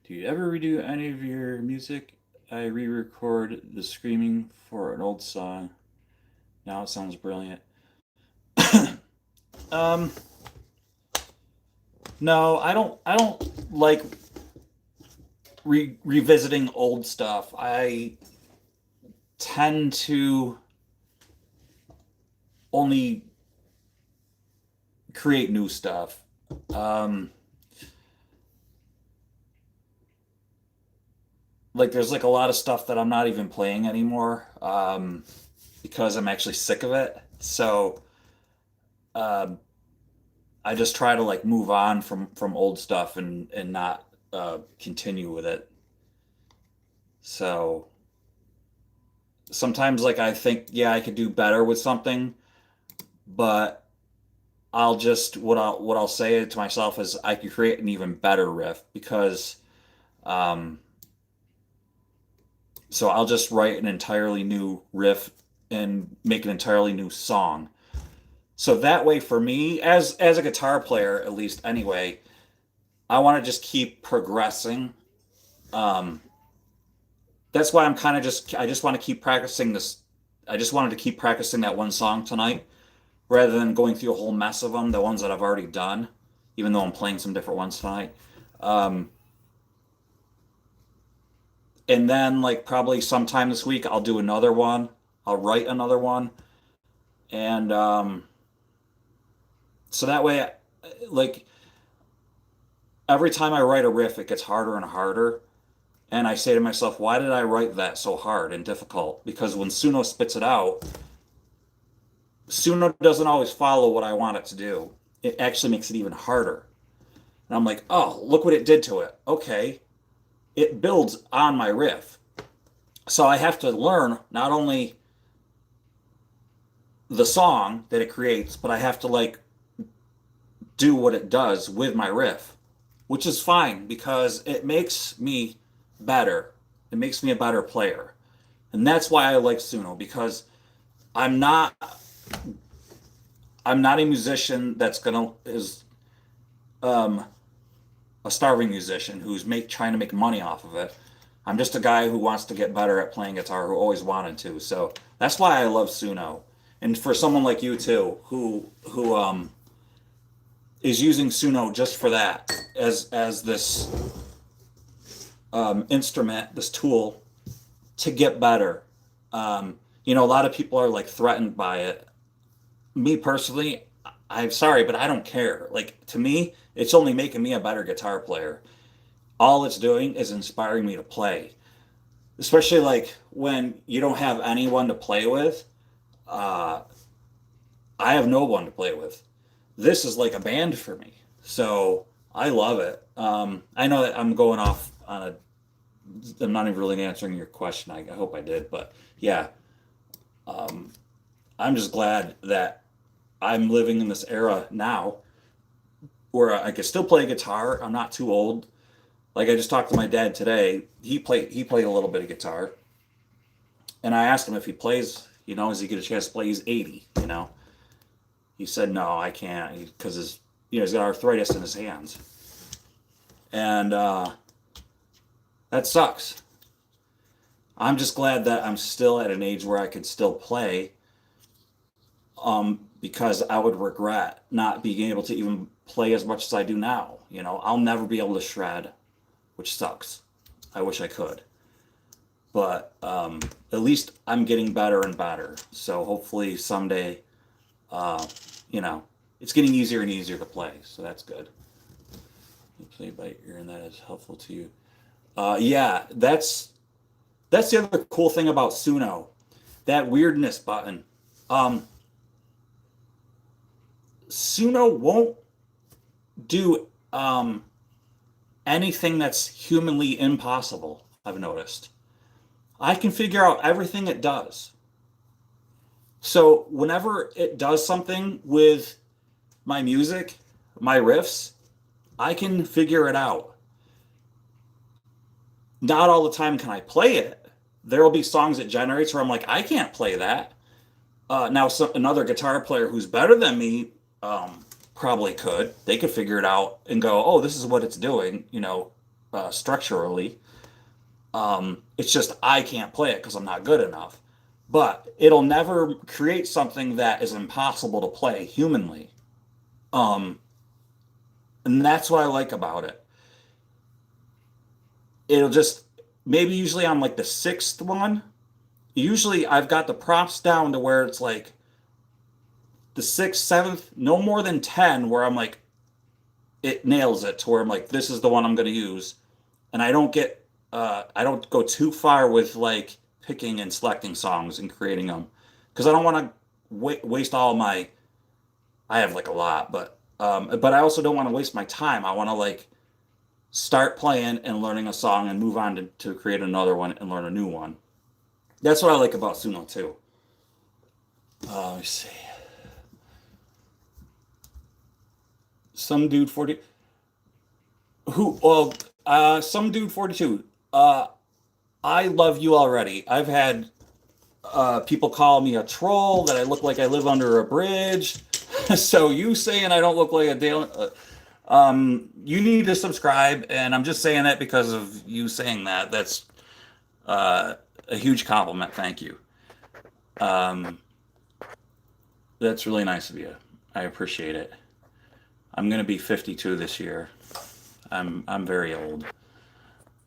Do you ever redo any of your music? I re-record the screaming for an old song. Now it sounds brilliant. um, no, I don't. I don't like revisiting old stuff. I tend to only create new stuff. Um, like there's like a lot of stuff that I'm not even playing anymore because I'm actually sick of it. So um, I just try to like move on from old stuff and not continue with it. So sometimes like I think yeah I could do better with something, but what I'll say to myself is I could create an even better riff because um, so I'll just write an entirely new riff and make an entirely new song. So that way for me as a guitar player at least anyway, I want to just keep progressing. Um, that's why I'm kind of just I just want to keep practicing this. I just wanted to keep practicing that one song tonight rather than going through a whole mess of them, the ones that I've already done, even though I'm playing some different ones tonight. Um, and then like probably sometime this week I'll do another one. I'll write another one, and so that way, like every time I write a riff, it gets harder and harder. And I say to myself, why did I write that so hard and difficult? Because when Suno spits it out, Suno doesn't always follow what I want it to do. It actually makes it even harder. And I'm like, oh, look what it did to it. Okay, it builds on my riff. So I have to learn not only the song that it creates, but I have to like do what it does with my riff, which is fine because it makes me better. It makes me a better player. And that's why I like Suno because I'm not I'm not a musician that's gonna is um a starving musician who's make trying to make money off of it. I'm just a guy who wants to get better at playing guitar, who always wanted to. So that's why I love Suno. And for someone like you too, who is using Suno just for that, as this instrument, this tool to get better. A lot of people are like threatened by it. Me personally, I'm sorry, but I don't care. Like to me, it's only making me a better guitar player. All it's doing is inspiring me to play, especially like when you don't have anyone to play with. Uh, I have no one to play with. This is like a band for me. So I love it. I know that I'm going off on a, I'm not even really answering your question. I hope I did, but yeah, um, I'm just glad that I'm living in this era now where I can still play guitar. I'm not too old. Like I just talked to my dad today. He played a little bit of guitar, and I asked him if he plays. Does he get a chance to play? He's 80. He said no, I can't because he's got arthritis in his hands, and that sucks. I'm just glad that I'm still at an age where I could still play, because I would regret not being able to even play as much as I do now. I'll never be able to shred, which sucks. I wish I could. But at least I'm getting better and better. So hopefully someday, uh, you know, it's getting easier and easier to play. So that's good. You play by ear, and that is helpful to you. Yeah, that's the other cool thing about Suno, that weirdness button. Um, Suno won't do anything that's humanly impossible, I've noticed. I can figure out everything it does. So whenever it does something with my music, my riffs, I can figure it out. Not all the time can I play it. There will be songs it generates where I'm like, I can't play that. Now, another guitar player who's better than me probably could. They could figure it out and go, oh, this is what it's doing, structurally. It's just I can't play it because I'm not good enough. But it'll never create something that is impossible to play humanly. Um, and that's what I like about it. It'll just maybe usually on like the sixth one. Usually I've got the prompts down to where it's like the sixth, seventh, no more than 10, where I'm like, it nails it to where I'm like, this is the one I'm going to use. And I don't go too far with like picking and selecting songs and creating them because I don't want to waste all my, I have like a lot, but I also don't want to waste my time. I want to like start playing and learning a song and move on to create another one and learn a new one. That's what I like about Suno too. Let me see. Some dude 40 who well some dude 42. I love you already. I've had people call me a troll, that I look like I live under a bridge. So you saying I don't look like a Dale, You need to subscribe, and I'm just saying that because of you saying that. That's uh, a huge compliment. Thank you. Um, that's really nice of you. I appreciate it. I'm gonna be 52 this year. I'm very old.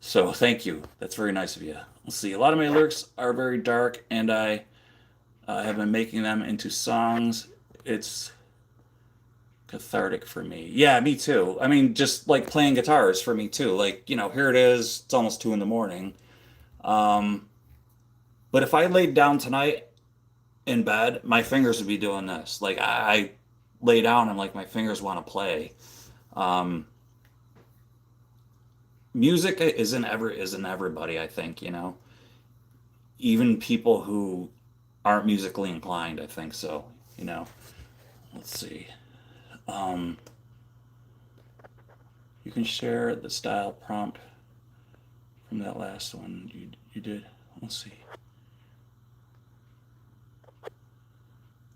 So thank you. That's very nice of you. Let's see. A lot of my lyrics are very dark, and I have been making them into songs. It's cathartic for me. Yeah, me too. I mean, just like playing guitars for me too. Like, here it is. It's almost 2 in the morning. Um, but if I laid down tonight in bed, my fingers would be doing this. Like I lay down and like my fingers want to play. Um, music isn't everybody, I think, even people who aren't musically inclined, I think so, you know. Let's see. Um, you can share the style prompt from that last one you did. Let's see.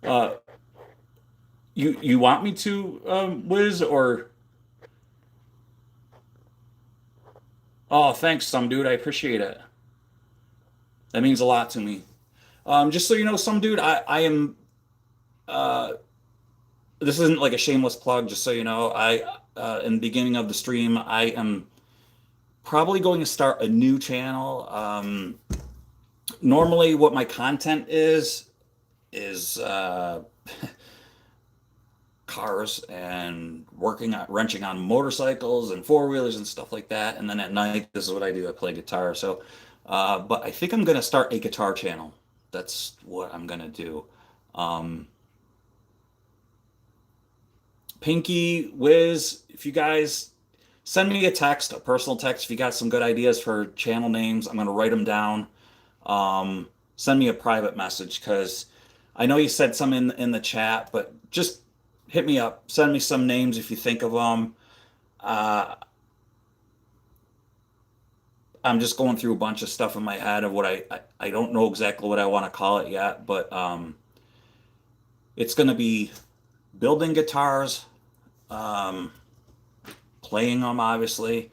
Uh, you want me to, Wiz, or oh, thanks, some dude. I appreciate it. That means a lot to me. Just so you know, some dude, I am. Uh, this isn't like a shameless plug. Just so you know, in the beginning of the stream, I am probably going to start a new channel. Normally, what my content is cars and wrenching on motorcycles and four wheelers and stuff like that. And then at night, this is what I do. I play guitar. So, but I think I'm gonna start a guitar channel. That's what I'm gonna do. Um, Pinky, Wiz, if you guys send me a text, a personal text, if you got some good ideas for channel names, I'm gonna write them down. Send me a private message because I know you said some in the chat, but just hit me up. Send me some names if you think of them. Uh, I'm just going through a bunch of stuff in my head of what I don't know exactly what I want to call it yet, but it's going to be building guitars, um, playing them, obviously,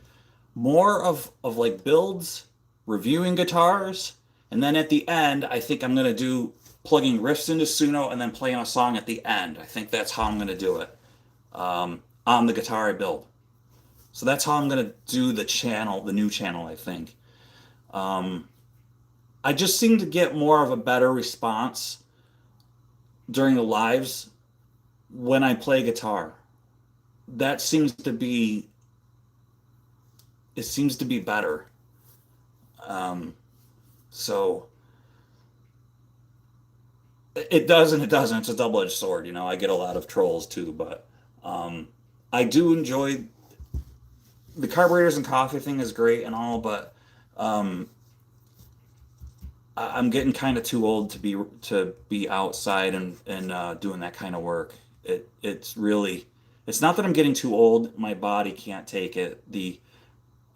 more of like builds, reviewing guitars, and then at the end, I think I'm gonna do plugging riffs into Suno and then playing a song at the end. I think that's how I'm gonna do it on the guitar I build. So that's how I'm gonna do the channel, the new channel, I think. Um, I just seem to get more of a better response during the lives when I play guitar. That seems to be it seems to be better. Um, so it does and it doesn't. It's a double-edged sword, I get a lot of trolls too, but um, I do enjoy the carburetors and coffee thing is great and all, but um, I'm getting kind of too old to be outside and doing that kind of work. It's not that I'm getting too old. My body can't take it.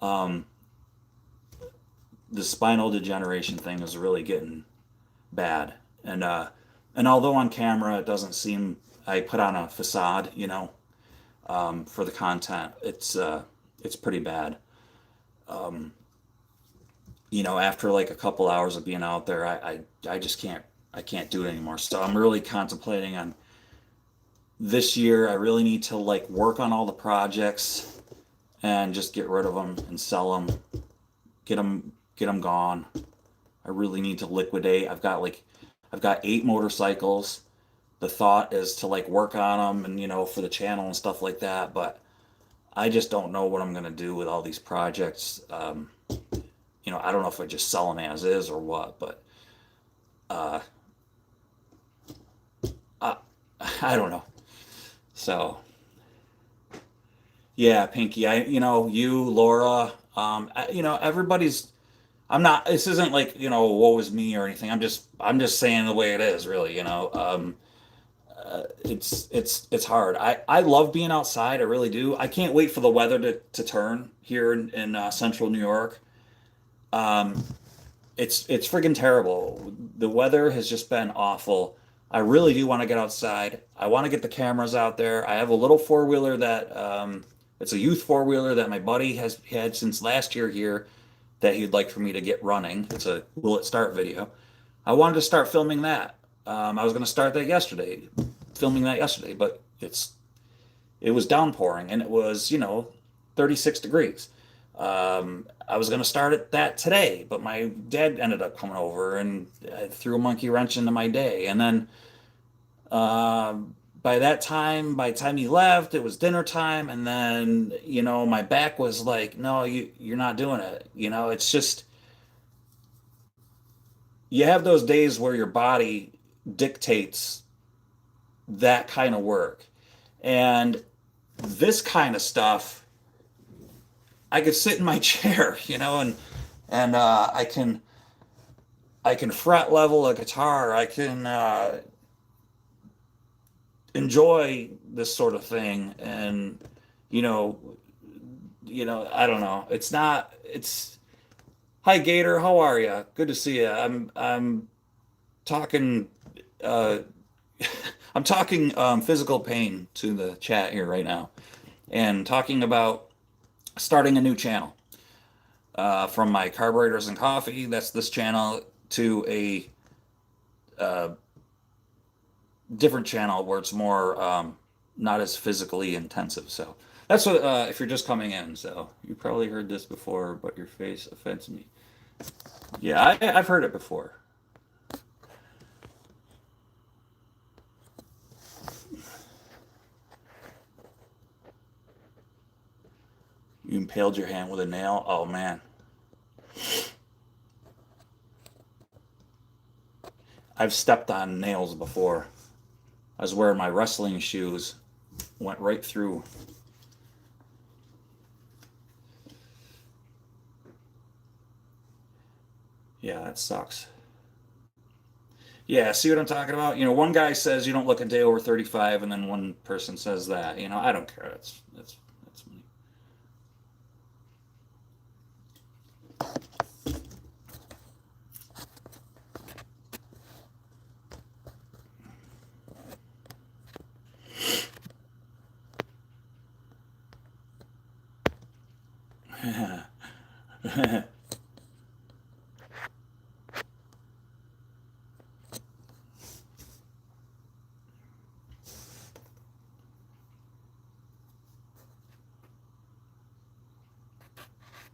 Um, the spinal degeneration thing is really getting bad. And although on camera it doesn't seem I put on a facade, for the content, it's pretty bad. Um, After like a couple hours of being out there, I just can't do it anymore. So I'm really contemplating on this year. I really need to like work on all the projects and just get rid of them and sell them, get them gone. I really need to liquidate. I've got 8 motorcycles. The thought is to like work on them and for the channel and stuff like that, but I just don't know what I'm gonna do with all these projects. I don't know if I just sell them as is or what, but uh, I, I don't know. So yeah, Pinky, you, Laura, everybody's. I'm not. This isn't like woe is me or anything. I'm just saying the way it is, really. It's hard. I love being outside. I really do. I can't wait for the weather to turn here in central New York. Um, it's friggin' terrible. The weather has just been awful. I really do want to get outside. I want to get the cameras out there. I have a little four wheeler that It's a youth four-wheeler that my buddy has had since last year here that he'd like for me to get running. It's a will it start video. I wanted to start filming that. I was going to start that yesterday, filming that yesterday, but it was downpouring and it was, 36 degrees. I was going to start it that today, but my dad ended up coming over and I threw a monkey wrench into my day. And then uh, by the time he left, it was dinner time, and then my back was like, "No, you're not doing it." It's just you have those days where your body dictates that kind of work, and this kind of stuff, I could sit in my chair, and I can fret level a guitar. I can enjoy this sort of thing, and you know I don't know, it's not it's hi Gator, how are you? Good to see you. I'm talking uh I'm talking physical pain to the chat here right now, and talking about starting a new channel, from my Carburetors and Coffee, that's this channel, to a uh, different channel where it's more not as physically intensive. So that's what, if you're just coming in. So you probably heard this before, but your face offends me. Yeah, I've heard it before. You impaled your hand with a nail. Oh man, I've stepped on nails before. I was wearing my wrestling shoes, went right through. Yeah, that sucks. Yeah, see what I'm talking about? One guy says you don't look a day over 35, and then one person says that. I don't care. That's me.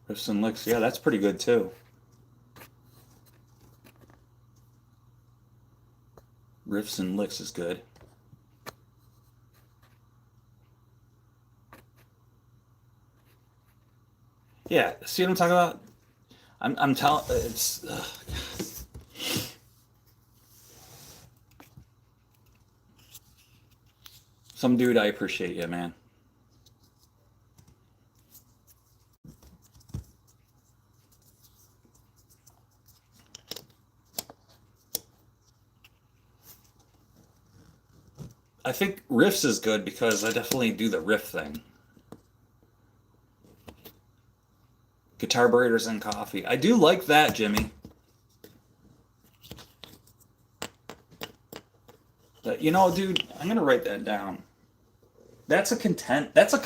Riffs and licks. Yeah, that's pretty good too. Riffs and licks is good. Yeah, see what I'm talking about? I'm telling it's some dude. I appreciate you, man. I think riffs is good because I definitely do the riff thing. Guitar Breeders and Coffee. I do like that, Jimmy. But dude, I'm gonna write that down. That's a contender. Guitar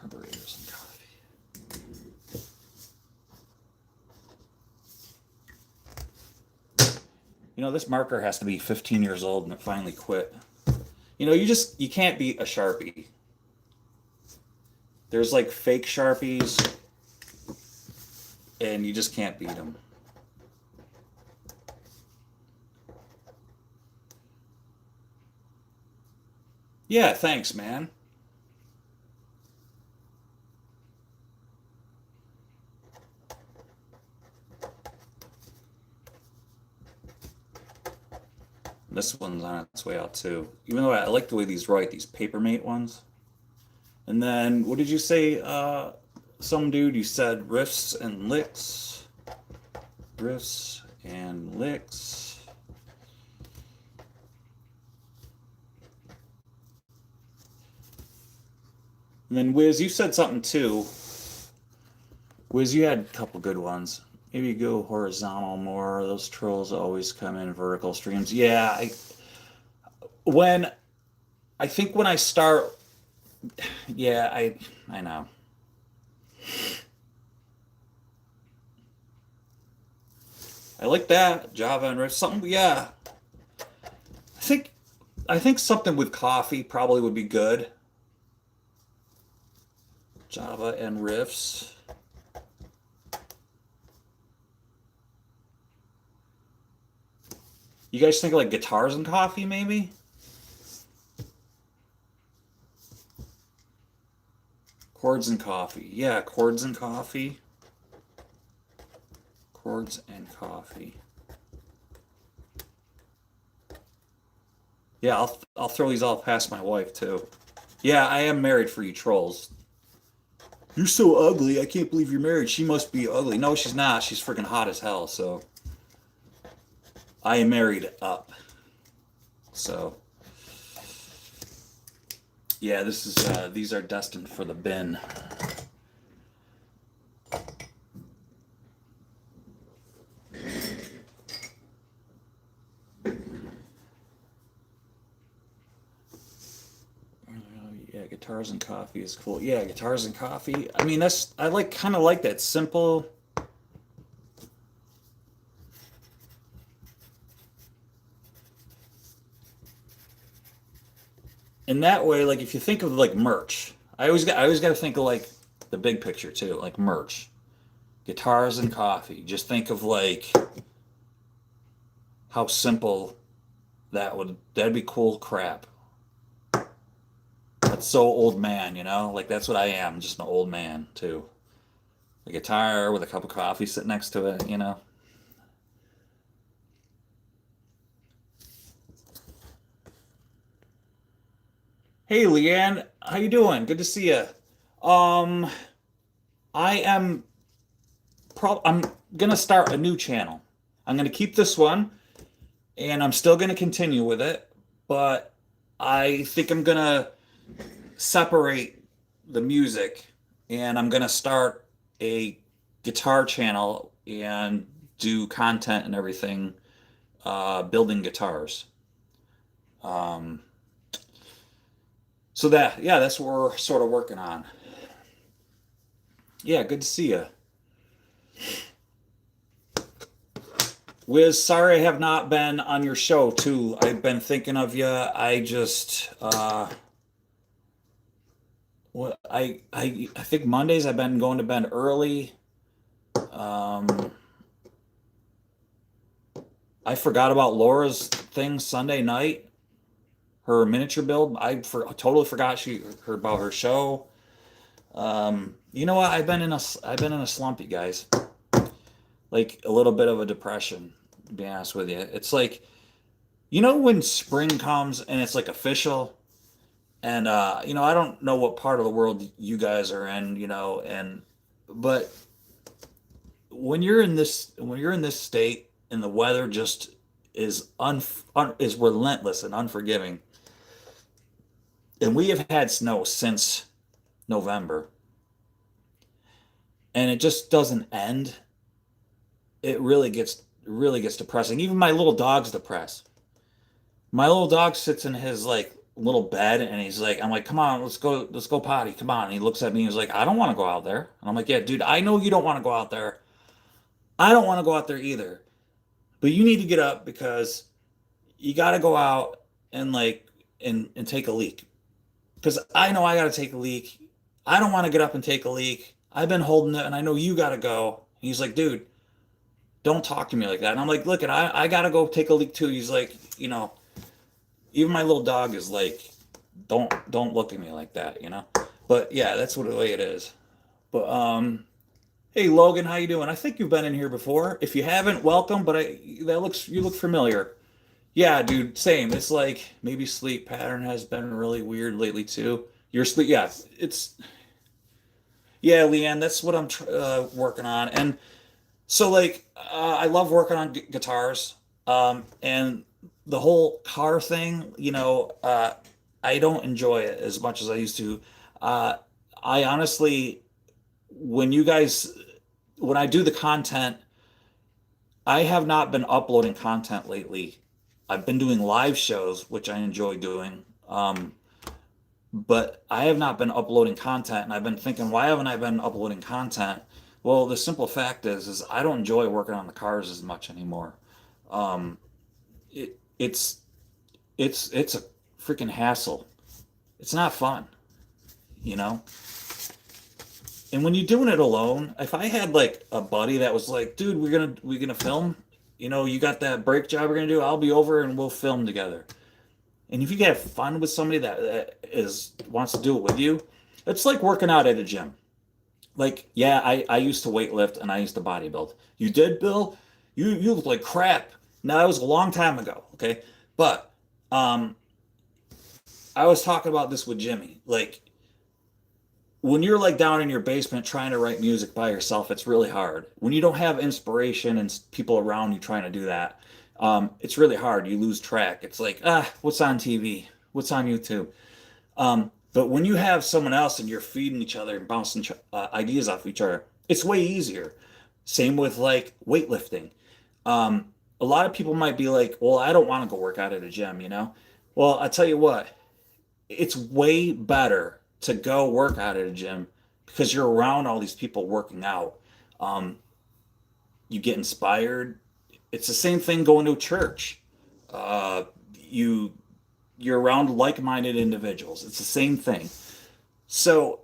Breeders and Coffee. This marker has to be 15 years old and it finally quit. You can't beat a Sharpie. There's like fake Sharpies, and you just can't beat them. Yeah, thanks, man. This one's on its way out too. Even though I like the way these write, these Papermate ones. And then, what did you say? Some dude, you said riffs and licks. Riffs and licks. And then Wiz, you said something too. Wiz, you had a couple good ones. Maybe go horizontal more. Those trolls always come in vertical streams. Yeah, when I think when I start Yeah, I know. I like that Java and riff. Something, yeah. I think I think something with coffee probably would be good. Java and riffs. You guys think like guitars and coffee, maybe? Chords and coffee. Yeah, chords and coffee. Chords and coffee. Yeah, I'll throw these all past my wife too. Yeah, I am married for you trolls. You're so ugly. I can't believe you're married. She must be ugly. No, she's not. She's freaking hot as hell. So I am married up. So yeah, this is these are destined for the bin. Yeah, guitars and coffee is cool. Yeah, guitars and coffee. I mean, that's I like kind of like that simple. In that way, like if you think of like merch, I always got to think of like the big picture too, like merch, guitars and coffee. Just think of like how simple that'd be cool crap. That's so old man, you know? Like that's what I am, just an old man too. A guitar with a cup of coffee sitting next to it, you know? Hey Leanne, how you doing? Good to see you. Um, I am I'm gonna start a new channel. I'm gonna keep this one, and I'm still gonna continue with it, but I think I'm gonna separate the music, and I'm gonna start a guitar channel and do content and everything, building guitars. Um, so that, yeah, that's what we're sort of working on. Yeah, good to see you. Wiz, sorry I have not been on your show too. I've been thinking of you. I just what I think Mondays I've been going to bed early. Um I forgot about Laura's thing Sunday night, her miniature build. Totally forgot she heard about her show. You know what? I've been in a slump, you guys. Like a little bit of a depression, to be honest with you. It's like you know when spring comes and it's like official. And I don't know what part of the world you guys are in, but when you're in this state and the weather just is relentless and unforgiving. And we have had snow since November, and it just doesn't end. It really gets depressing. Even my little dog's depressed. My little dog sits in his like little bed and he's like, I'm like, come on, let's go potty, come on. And he looks at me and he's like, I don't want to go out there. And I'm like, yeah, dude, I know you don't want to go out there. I don't want to go out there either. But you need to get up because you got to go out and like and take a leak. Because I know I got to take a leak. I don't want to get up and take a leak. I've been holding it and I know you got to go. He's like, dude, don't talk to me like that. And I'm like, look, and I got to go take a leak too. He's like, even my little dog is like, don't look at me like that. But yeah, that's what the way it is. But hey Logan, how you doing? I think you've been in here before. If you haven't, welcome. But you look familiar. Yeah, dude, same. It's like maybe sleep pattern has been really weird lately too. Your sleep, yeah, yeah, Leanne. That's what I'm working on. And so like, I love working on guitars. And the whole car thing, I don't enjoy it as much as I used to. Uh, I honestly, when you guys, when I do the content, I have not been uploading content lately. I've been doing live shows, which I enjoy doing. but I have not been uploading content, and I've been thinking, why haven't I been uploading content? Well, the simple fact is I don't enjoy working on the cars as much anymore. Um, it's it's a freaking hassle. It's not fun, you know? And when you're doing it alone, if I had like a buddy that was like, dude, we're gonna film, you got that brake job we're gonna do, I'll be over and we'll film together. And if you get fun with somebody that is wants to do it with you, it's like working out at a gym. Like, yeah, I used to weightlift and I used to bodybuild. You did, Bill? You look like crap. Now that was a long time ago, okay? But um I was talking about this with Jimmy. Like, when you're like down in your basement trying to write music by yourself, it's really hard. When you don't have inspiration and people around you trying to do that, it's really hard. You lose track. It's like, what's on TV? What's on YouTube? But when you have someone else and you're feeding each other and bouncing ideas off each other, it's way easier. Same with like weightlifting. A lot of people might be like, well, I don't want to go work out at a gym. Well, I tell you what, it's way better to go work out at a gym because you're around all these people working out. Um, you get inspired. It's the same thing going to a church. Uh, you you're around like-minded individuals. It's the same thing. So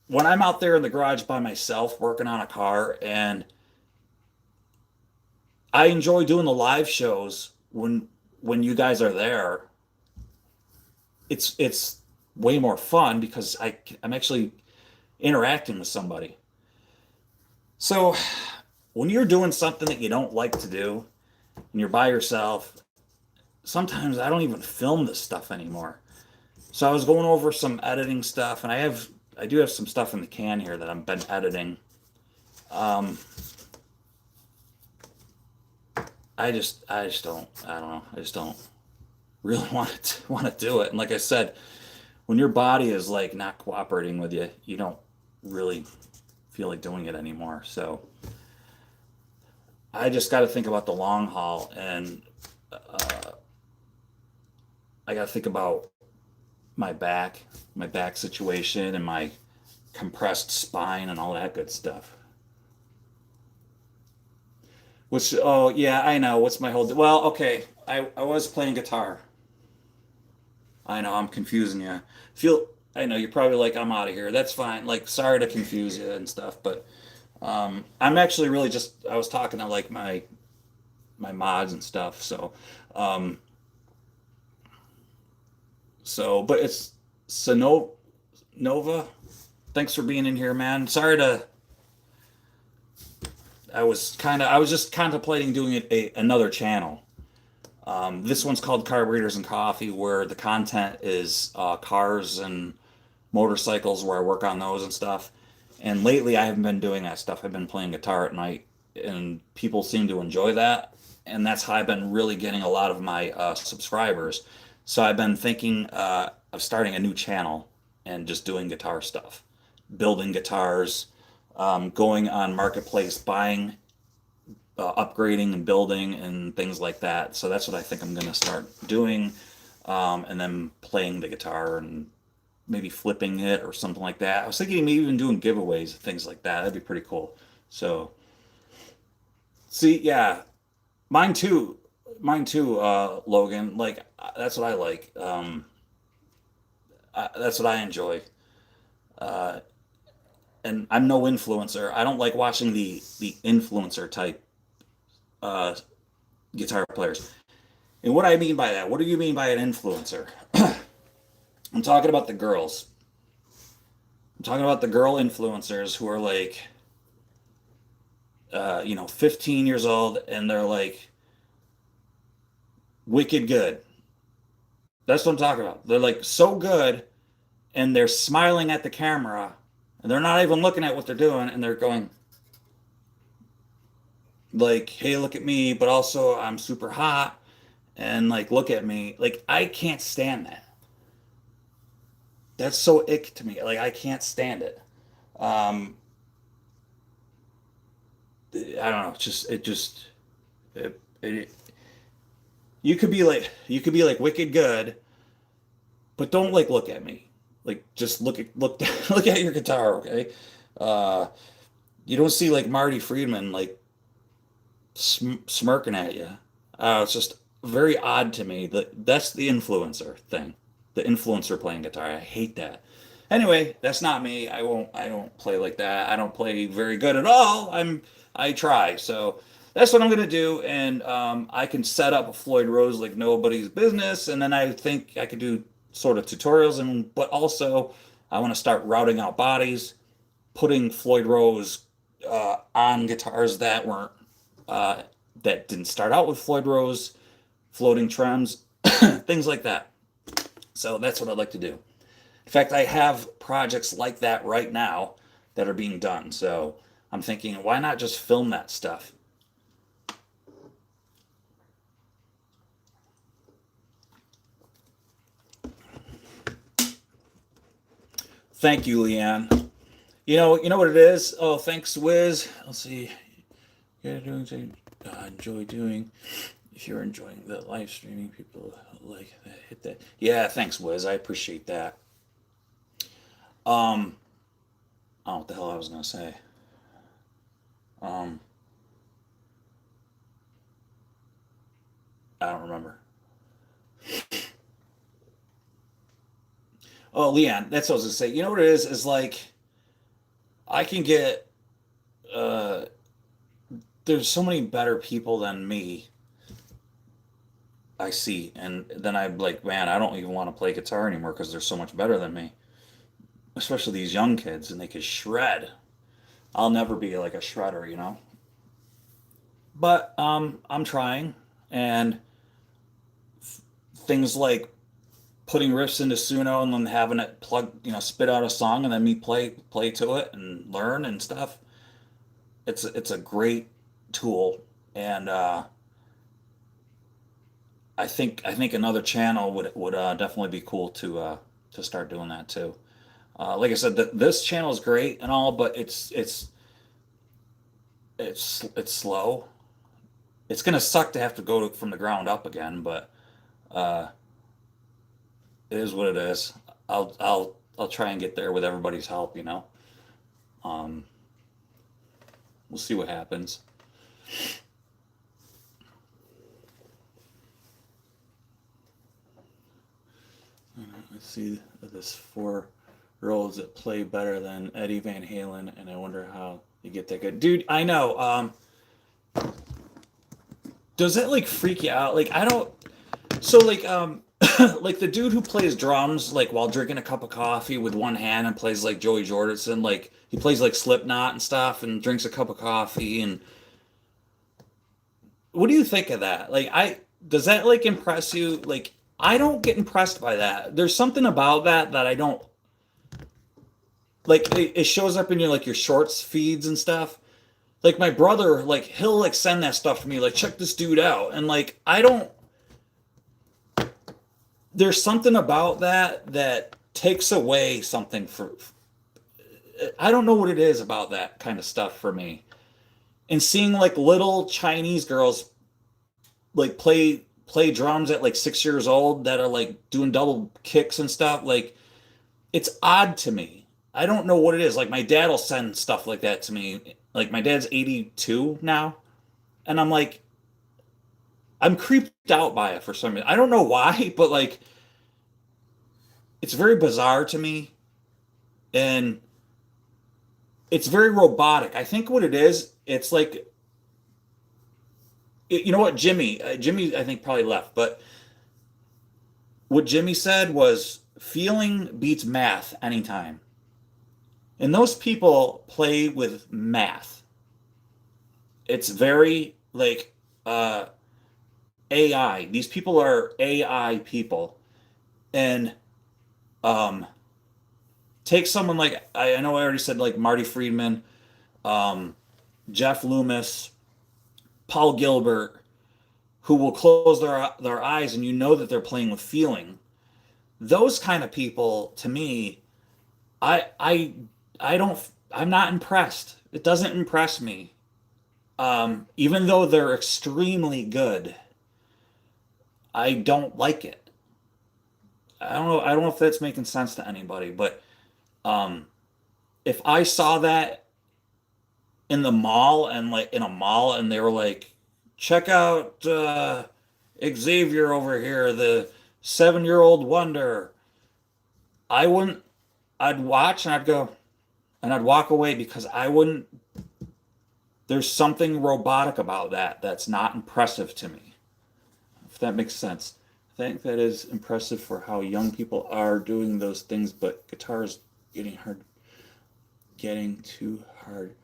when I'm out there in the garage by myself working on a car, and I enjoy doing the live shows when you guys are there, it's way more fun because I'm actually interacting with somebody. So when you're doing something that you don't like to do and you're by yourself, sometimes I don't even film this stuff anymore. So I was going over some editing stuff, and I do have some stuff in the can here that I've been editing. Um, I don't know. I just don't really want to do it. And like I said, when your body is like not cooperating with you, you don't really feel like doing it anymore. So I just got to think about the long haul, and uh, I got to think about my back situation, and my compressed spine, and all that good stuff. Which, oh yeah, I know. What's my whole? Well, okay. I was playing guitar. I know I'm confusing you. Feel I know you're probably like I'm out of here. That's fine. Like sorry to confuse you and stuff, but I'm actually really just I was talking to like my mods and stuff. Um but it's Sono Nova. Thanks for being in here, man. Sorry to I was just contemplating doing another channel. This one's called Carburetors and Coffee, where the content is cars and motorcycles, where I work on those and stuff. And lately, I haven't been doing that stuff. I've been playing guitar at night, and people seem to enjoy that. And that's how I've been really getting a lot of my subscribers. So I've been thinking of starting a new channel and just doing guitar stuff, building guitars, going on Marketplace, buying, upgrading and building and things like that. So that's what I think I'm going to start doing. And then playing the guitar and maybe flipping it or something like that. I was thinking maybe even doing giveaways and things like that. That'd be pretty cool. So, see, yeah, mine too. Mine too, Logan. Like, that's what I like. That's what I enjoy. Uh, and I'm no influencer. I don't like watching the influencer type uh, guitar players. And what I mean by that, what do you mean by an influencer? I'm talking about the girls. I'm talking about the girl influencers who are like, 15 years old, and they're like wicked good. That's what I'm talking about. They're like so good, and they're smiling at the camera, and they're not even looking at what they're doing, and they're going like, "Hey, look at me," but also I'm super hot, and like, look at me. Like, I can't stand that. That's so ick to me. Like, I can't stand it. Um, I don't know. It, you could be like wicked good, but don't like look at me. Like just look look at your guitar, okay? Uh, you don't see like Marty Friedman like smirking at you. It's just very odd to me. That's the influencer thing. The influencer playing guitar. I hate that. Anyway, that's not me. I don't play like that. I don't play very good at all. I try. So that's what I'm gonna do. And I can set up a Floyd Rose like nobody's business. And then I think I could do sort of tutorials and but also I want to start routing out bodies, putting Floyd Rose on guitars that weren't uh, that didn't start out with Floyd Rose, floating trems, things like that. So that's what I'd like to do. In fact, I have projects like that right now that are being done. So I'm thinking, why not just film that stuff? Thank you, Leanne. You know what it is? Oh, thanks, Wiz. Let's see. You're doing, enjoy doing. If you're enjoying the live streaming, people like that, hit that. Yeah, thanks, Wiz. I appreciate that. Um, I don't know what the hell I was gonna say. Um, I don't remember. Oh, Leanne, that's what I was gonna say. You know what it is? Is like I can get. Uh, there's so many better people than me. I see, and then I'm like, man, I don't even want to play guitar anymore because they're so much better than me. Especially these young kids, and they can shred. I'll never be like a shredder, you know. But I'm trying, and things like putting riffs into Suno and then having it plug, spit out a song, and then me play to it and learn and stuff. It's a great tool, and I think another channel would definitely be cool to start doing that too. Like I said, this channel is great and all, but it's slow. It's gonna suck to have to go from the ground up again, but uh, it is what it is. I'll try and get there with everybody's help, you know. Um, we'll see what happens. I see this 4 year olds that play better than Eddie Van Halen, and I wonder how you get that good. Dude, I know. Does that like freak you out? Like I don't. So like like the dude who plays drums like while drinking a cup of coffee with one hand and plays like Joey Jordison, like he plays like Slipknot and stuff and drinks a cup of coffee and what do you think of that? Like I does that like impress you? Like I don't get impressed by that. There's something about that I don't like it shows up in your like your shorts feeds and stuff. Like my brother, like he'll like send that stuff to me, like check this dude out. And like I don't there's something about that takes away something for I don't know what it is about that kind of stuff for me. And seeing like little Chinese girls like play drums at like 6 years old that are like doing double kicks and stuff, like it's odd to me. I don't know what it is. Like my dad will send stuff like that to me. Like my dad's 82 now, and I'm like I'm creeped out by it for some reason. I don't know why, but like it's very bizarre to me and it's very robotic. I think what it is, it's like you know what Jimmy I think probably left, but what Jimmy said was feeling beats math anytime. And those people play with math. It's very like AI. These people are AI people. And um take someone like I know I already said like Marty Friedman, um, Jeff Loomis, Paul Gilbert, who will close their eyes and you know that they're playing with feeling. Those kind of people, to me, I I I don't I'm not impressed. It doesn't impress me. Even though they're extremely good, I don't like it. I don't know if that's making sense to anybody, but um, if I saw that in the mall and like in a mall and they were like, check out Xavier over here, the 7-year-old wonder, I wouldn't, I'd watch and I'd go and I'd walk away because I wouldn't, there's something robotic about that that's not impressive to me, if that makes sense. I think that is impressive for how young people are doing those things, but guitar is getting hard, getting too hard,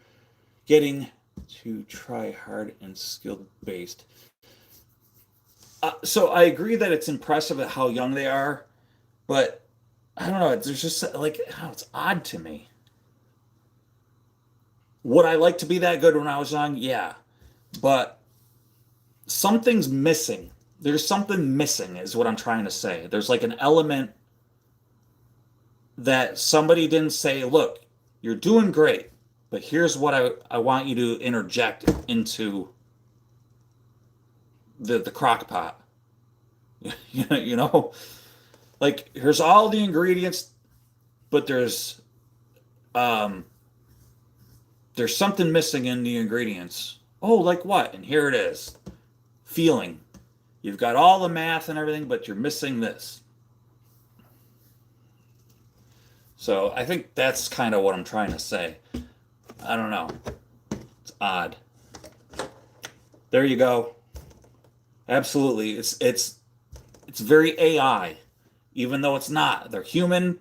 getting to try hard and skill based. So I agree that it's impressive at how young they are, but I don't know. There's just like, oh, it's odd to me. Would I like to be that good when I was young? Yeah, but something's missing. There's something missing, is what I'm trying to say. There's like an element that somebody didn't say, look, you're doing great, but here's what I want you to interject into the crock pot. You know, like here's all the ingredients, but um there's something missing in the ingredients. Oh, like what? And here it is. Feeling. You've got all the math and everything, but you're missing this. So I think that's kind of what I'm trying to say. I don't know. It's odd. There you go. Absolutely. It's very AI, even though it's not. They're human.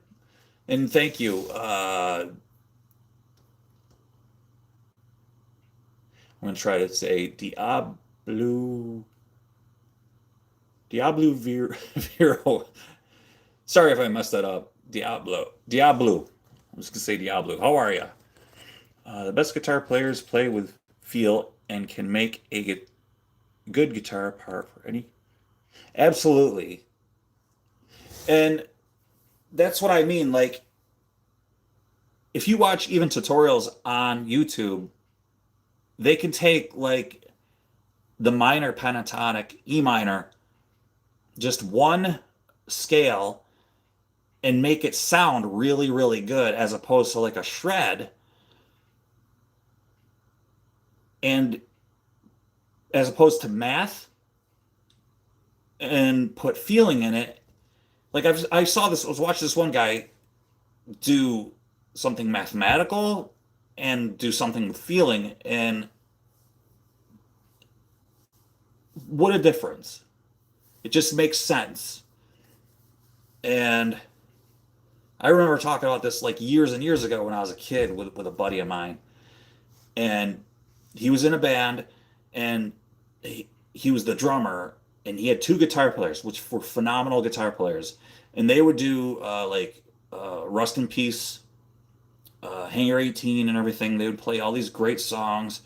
And thank you. I'm gonna try to say Diablo Vero. Sorry if I messed that up. Diablo. I'm just gonna say Diablo. How are you? The best guitar players play with feel and can make a good guitar part for any. Absolutely. And that's what I mean. Like, if you watch even tutorials on YouTube, they can take like the minor pentatonic E minor, just one scale, and make it sound really, really good as opposed to like a shred. And as opposed to math and put feeling in it. Like I saw this, I was watching this one guy do something mathematical and do something with feeling, and what a difference. It just makes sense. And I remember talking about this like years and years ago when I was a kid with a buddy of mine. And he was in a band and he was the drummer and he had two guitar players, which were phenomenal guitar players. And they would do Rust in Peace, Hangar 18 and everything. They would play all these great songs.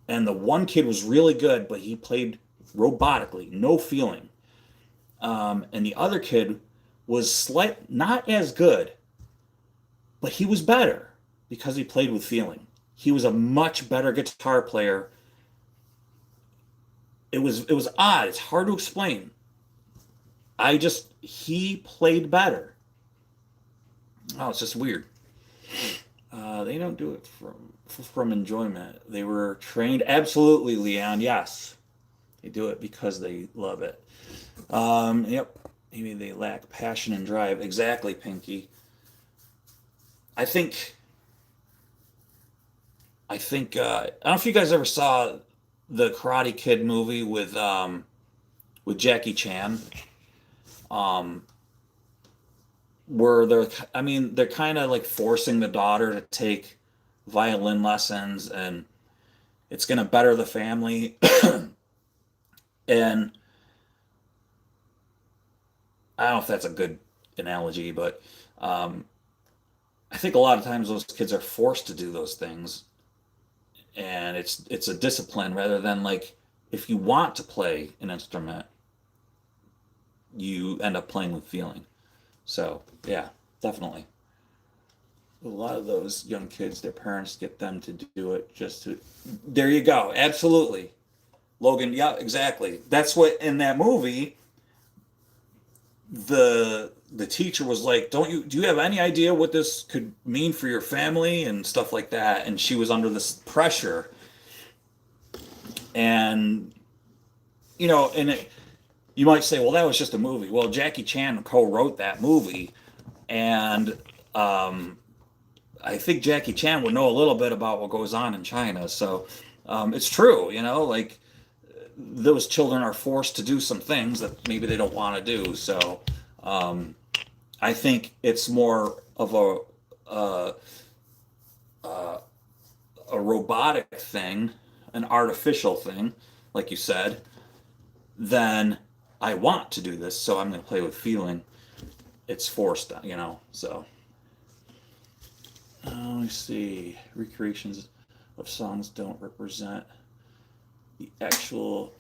And the one kid was really good, but he played robotically, no feeling. And the other kid was not as good, but he was better because he played with feeling. He was a much better guitar player. It was odd. It's hard to explain. He played better. Oh, it's just weird. They don't do it from enjoyment. They were trained. Absolutely, Leon. Yes, they do it because they love it. Yep. Maybe they lack passion and drive. Exactly, Pinky. I think. I don't know if you guys ever saw the Karate Kid movie with Jackie Chan. Um, where they're kind of like forcing the daughter to take violin lessons, and it's going to better the family. And I don't know if that's a good analogy, but um, I think a lot of times those kids are forced to do those things, and it's a discipline rather than like if you want to play an instrument, you end up playing with feeling. So yeah, definitely. A lot of those young kids, their parents get them to do it just to. There you go. Absolutely, Logan. Yeah, exactly. That's what in that movie the teacher was like, "Don't you do you have any idea what this could mean for your family and stuff like that?" And she was under this pressure, and and you might say, "Well, that was just a movie." Well, Jackie Chan co-wrote that movie, and um, I think Jackie Chan would know a little bit about what goes on in China. So it's true, like those children are forced to do some things that maybe they don't want to do. So um, I think it's more of a, a a robotic thing, an artificial thing, like you said, than I want to do this, so I'm going to play with feeling. It's forced, So let me see. Recreations of songs don't represent the actual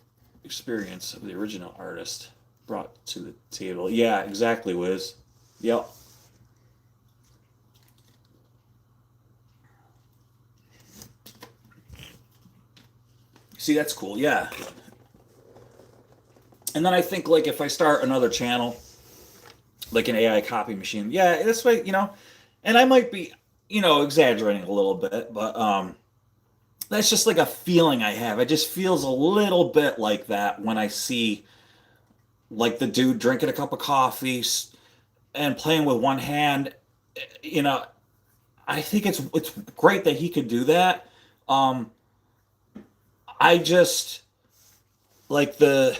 experience of the original artist brought to the table. Yeah, exactly, Wiz. Yep. See, that's cool. Yeah. And then I think like if I start another channel, like an AI copy machine, yeah, this way, and I might be, exaggerating a little bit, but that's just like a feeling I have. It just feels a little bit like that when I see like the dude drinking a cup of coffee and playing with one hand. You know, I think it's great that he could do that. Um, I just like the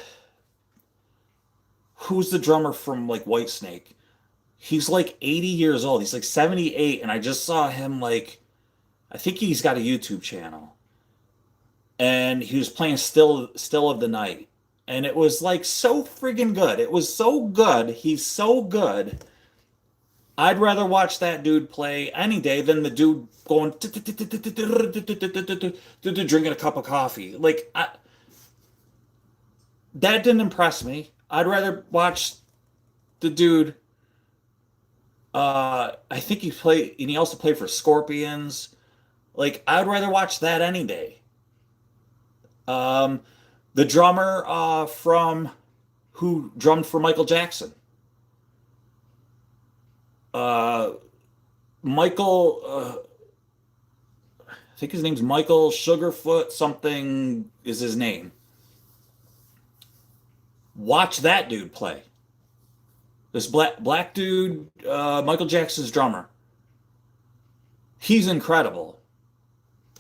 who's the drummer from like Whitesnake? He's like 80 years old. He's like 78, and I just saw him like I think he's got a YouTube channel, and he was playing Still of the Night, and it was like so friggin' good. It was so good. He's so good. I'd rather watch that dude play any day than the dude going drinking a cup of coffee. Like that didn't impress me. I'd rather watch the dude. I think he played, and he also played for Scorpions. Like I'd rather watch that any day. Um, the drummer from who drummed for Michael Jackson. Uh, Michael, I think his name's Michael Sugarfoot. Something is his name. Watch that dude play. This black dude, Michael Jackson's drummer. He's incredible.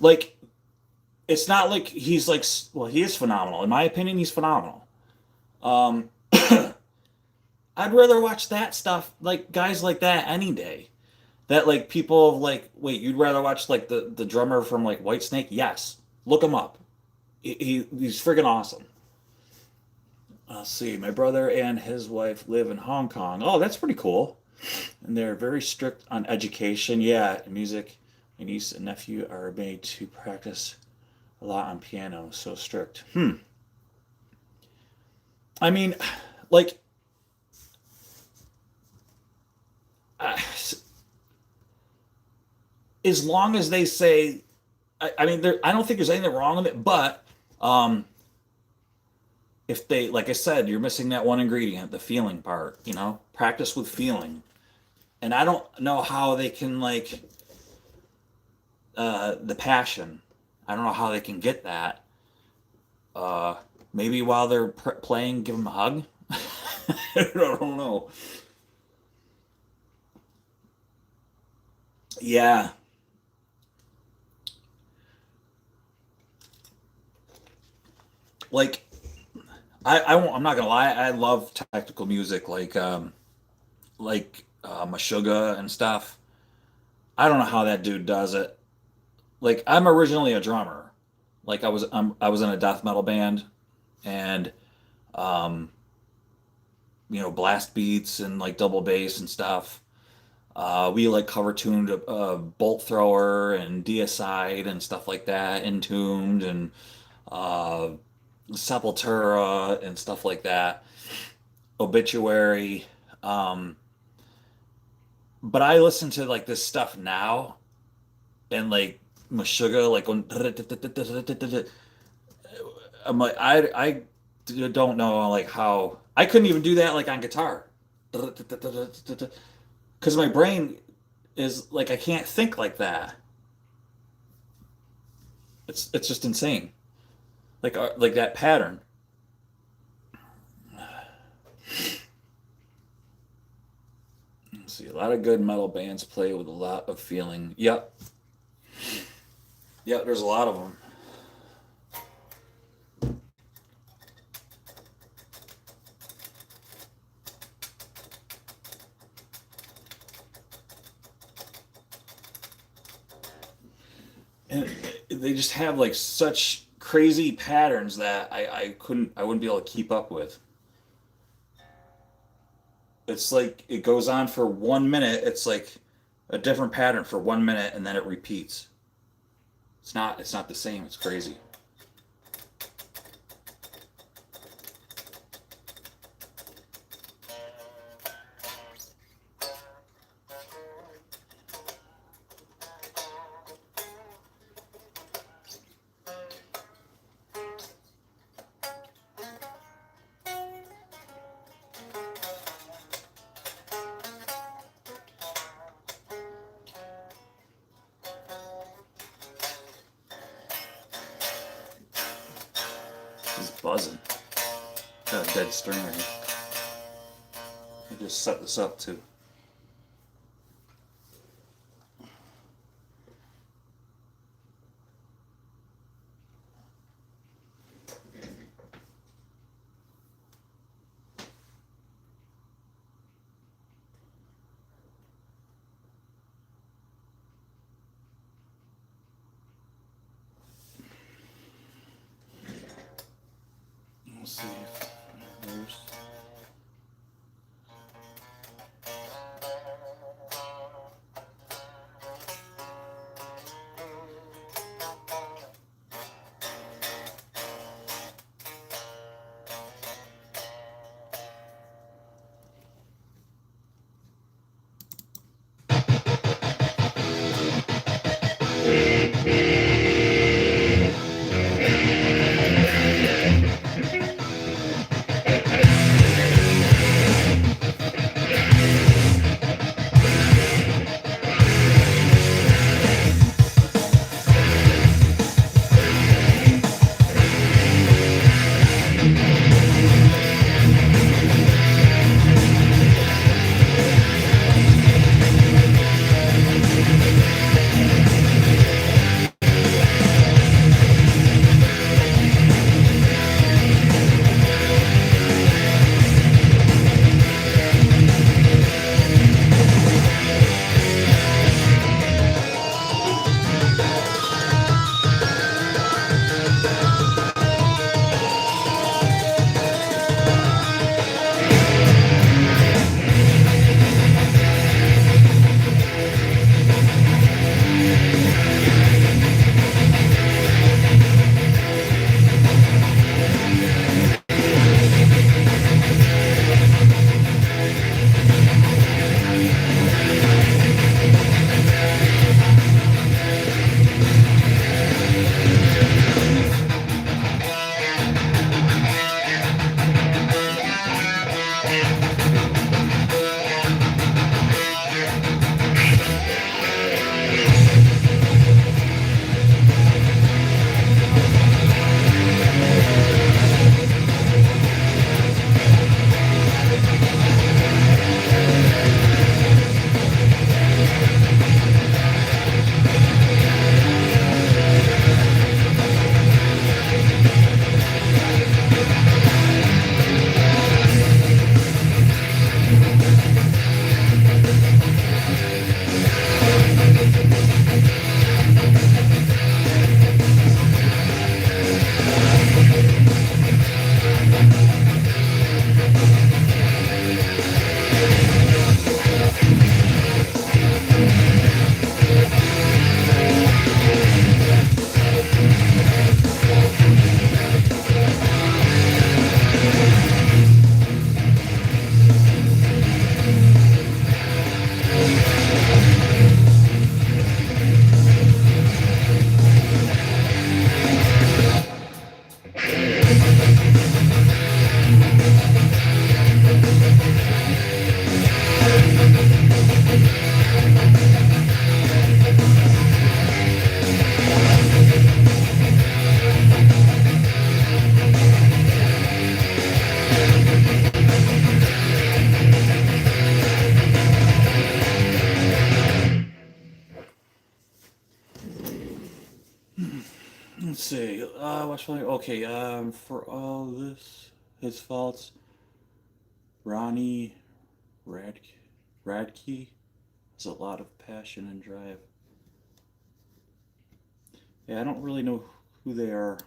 Like it's not like he's like well, he is phenomenal. In my opinion, he's phenomenal. Um, I'd rather watch that stuff, like guys like that, any day. That like people like, wait, you'd rather watch like the drummer from like Whitesnake? Yes, look him up. He's friggin' awesome. Let's see, my brother and his wife live in Hong Kong. Oh, that's pretty cool. And they're very strict on education. Yeah, music. My niece and nephew are made to practice a lot on piano. So strict. I mean, like, uh, as long as they say, I mean, I don't think there's anything wrong with it, but um, if they, like I said, you're missing that one ingredient, the feeling part, practice with feeling. And I don't know how they can, like, the passion. I don't know how they can get that. Uh, Maybe while they're playing, give them a hug. I don't know. Yeah, like I won't, I'm not gonna lie. I love technical music, like Meshuggah and stuff. I don't know how that dude does it. Like I'm originally a drummer. Like I was in a death metal band, and um, blast beats and like double bass and stuff. We like cover tuned Bolt Thrower and Deicide and stuff like that, Entombed and uh, Sepultura and stuff like that, Obituary. Um, but I listen to like this stuff now and like Meshuggah, like when I'm like I don't know like how I couldn't even do that like on guitar. because my brain is like I can't think like that. It's just insane. Like that pattern. Let's see, a lot of good metal bands play with a lot of feeling. Yep, yep. There's a lot of them. And they just have like such crazy patterns that I wouldn't be able to keep up with. It's like it goes on for 1 minute. It's like a different pattern for 1 minute and then it repeats. It's not the same. It's crazy. It's buzzing. Got a dead string right here. I just set this up too. We'll see if there's. Let's see. Okay. For all this, his faults. Ronnie Radke has a lot of passion and drive. Yeah, I don't really know who they are.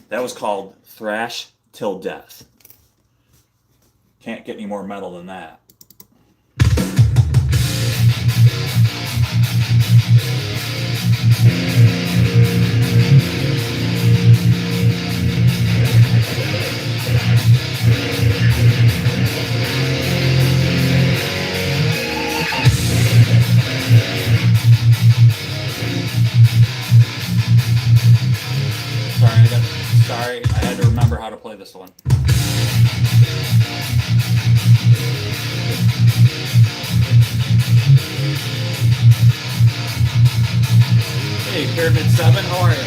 That was called Thrash Till Death. Can't get any more metal than that. Sorry, I had to remember how to play this one. Hey, Pyramid 7, how are you?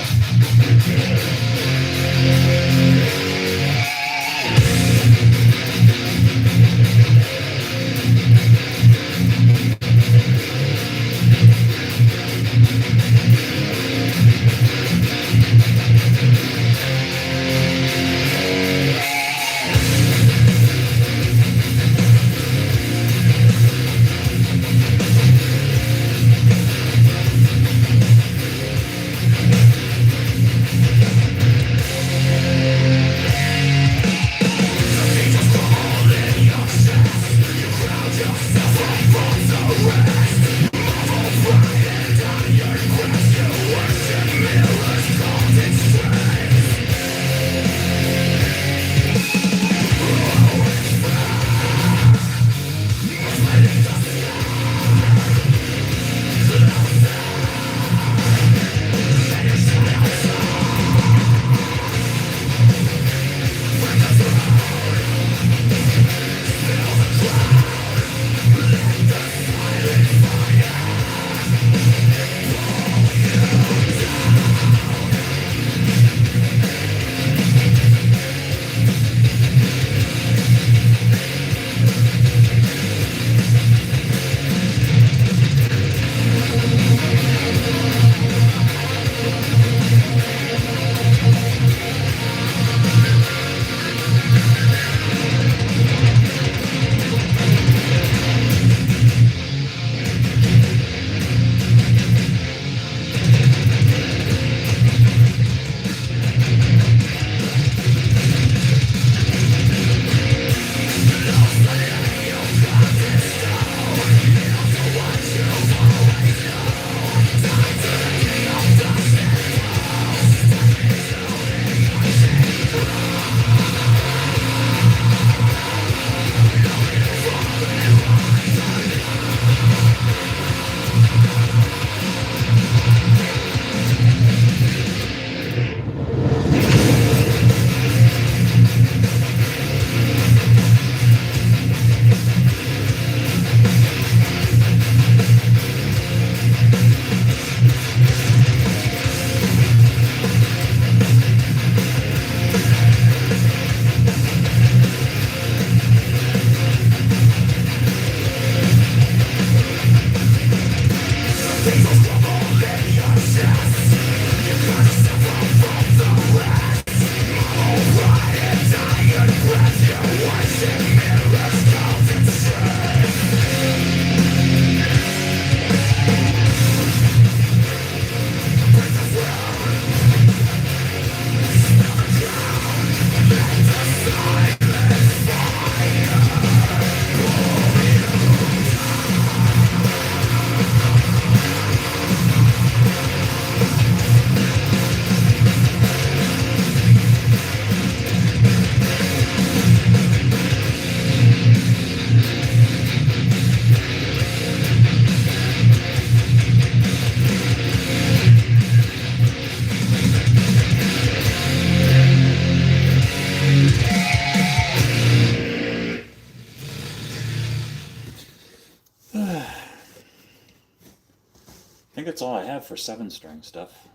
I think that's all I have for 7-string stuff.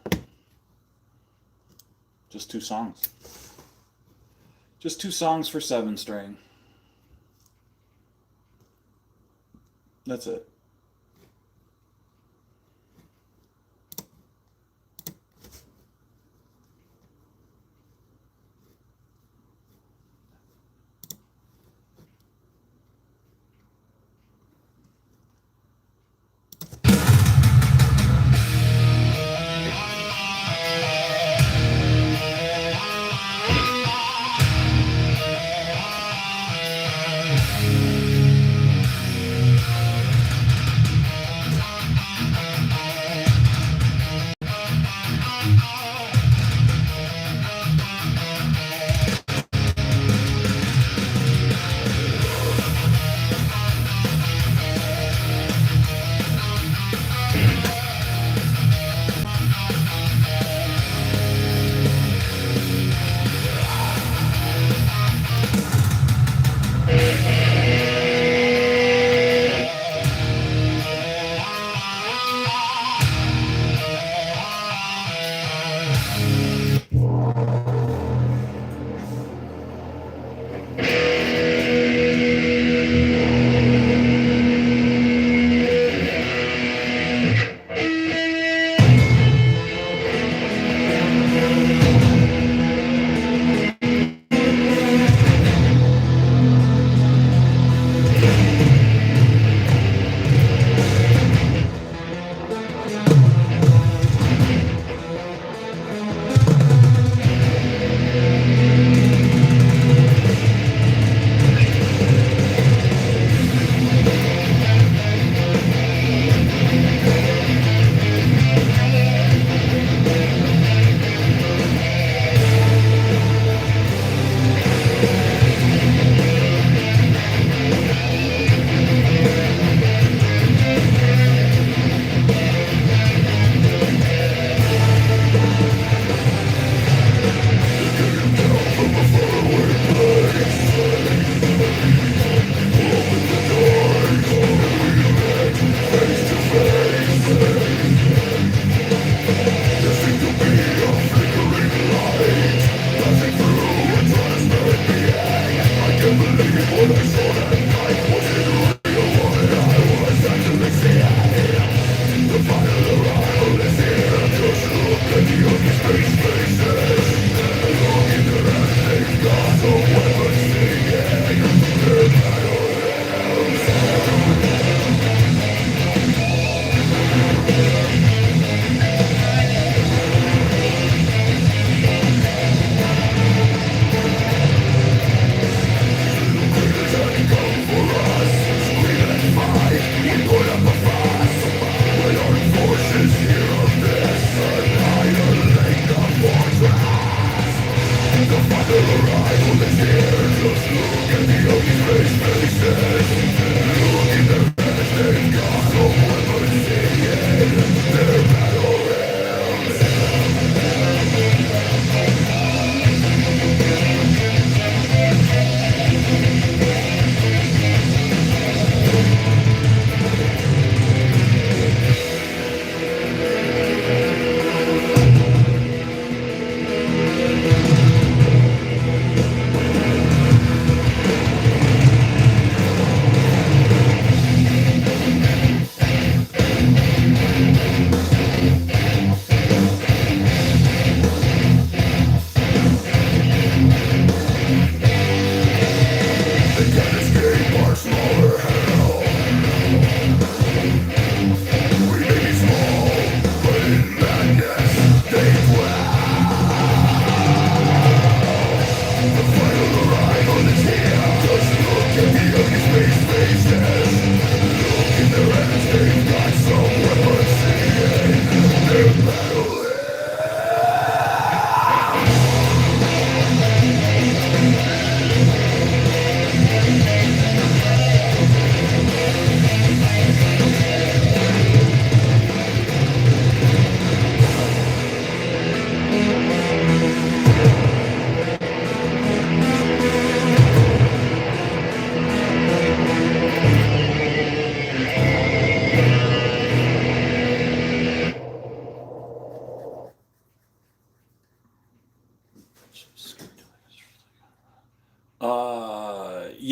Just 2 songs. Just 2 songs for 7-string. That's it.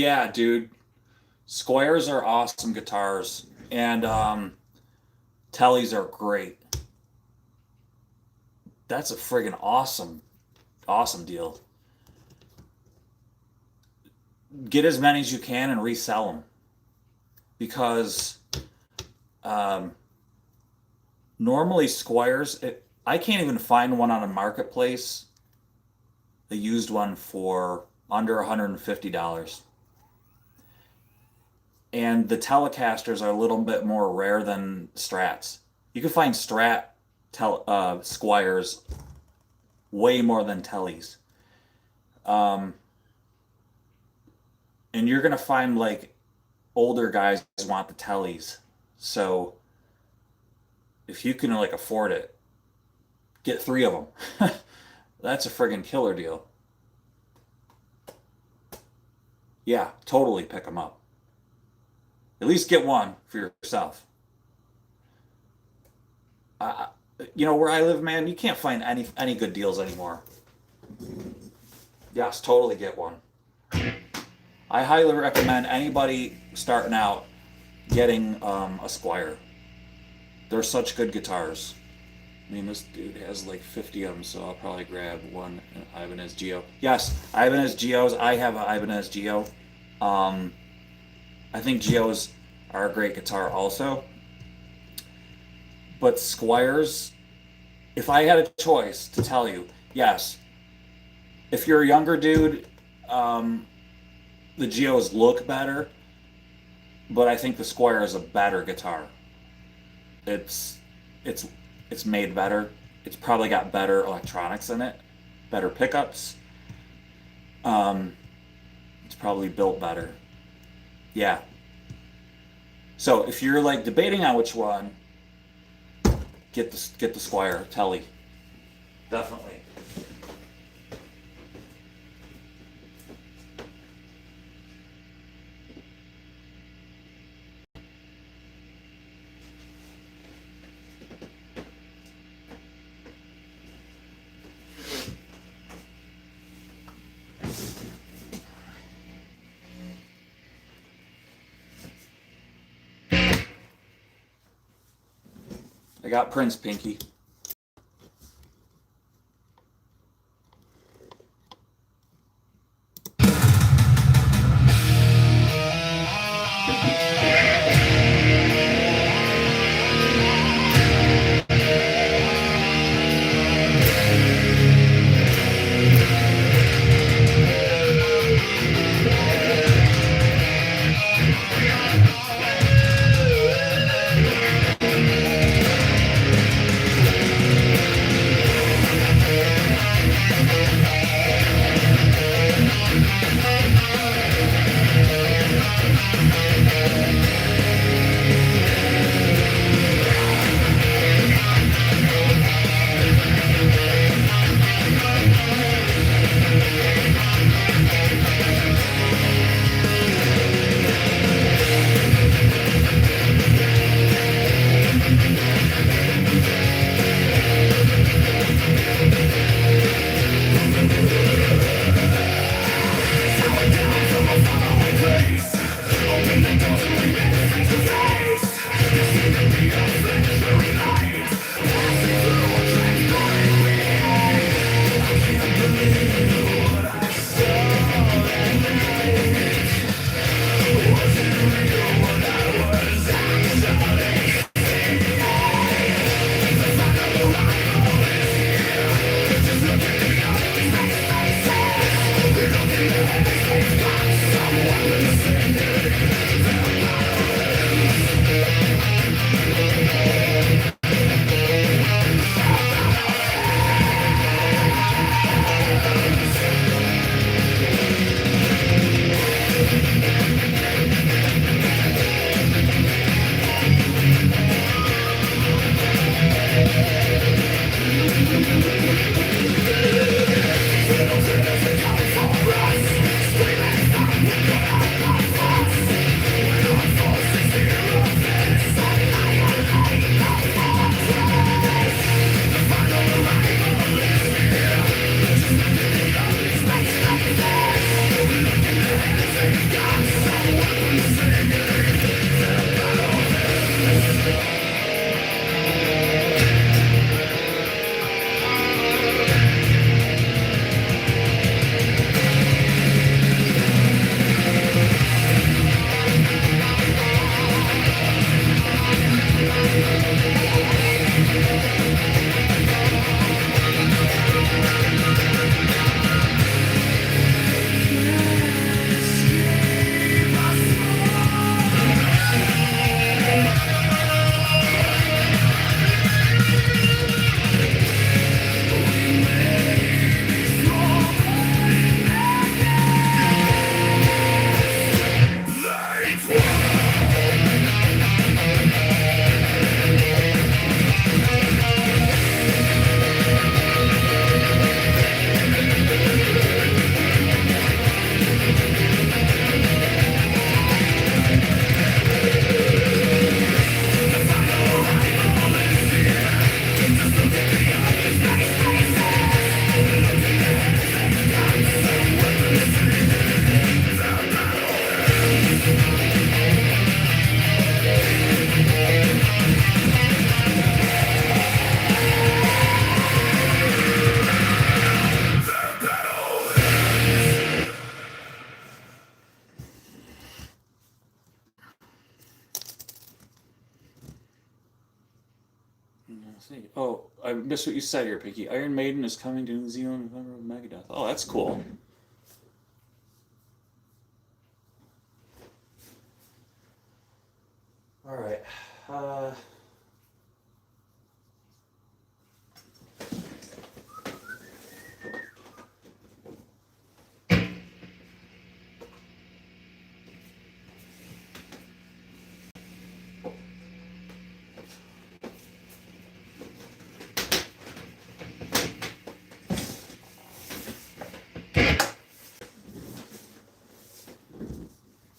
Yeah, dude. Squares are awesome guitars, and Tellys are great. That's a friggin' awesome deal. Get as many as you can and resell them because um, normally Squires, I can't even find one on a marketplace, a used one for under $150. And the Telecasters are a little bit more rare than Strats. You can find Squires way more than Tellys. Um, and you're gonna find like older guys want the Tellys. So if you can like afford it, get three of them. That's a friggin' killer deal. Yeah, totally pick them up. At least get one for yourself. Uh, where I live, man, you can't find any good deals anymore. Yes, totally get one. I highly recommend anybody starting out getting a Squire. They're such good guitars. I mean, this dude has like 50 of them, so I'll probably grab one Ibanez Geo. Yes, Ibanez Geos. I have an Ibanez Geo. Um, I think Geos are a great guitar also. But Squires, if I had a choice to tell you, yes, if you're a younger dude, the Geos look better, but I think the Squire is a better guitar. It's it's it's made better. It's probably got better electronics in it, better pickups. Um, it's probably built better. Yeah. So if you're like debating on which one, get the Squire Telly. Definitely. I got Prince Pinky. see. Oh, I missed what you said here, Pinky. Iron Maiden is coming to New Zealand in November with Megadeth. Oh, that's cool. All right.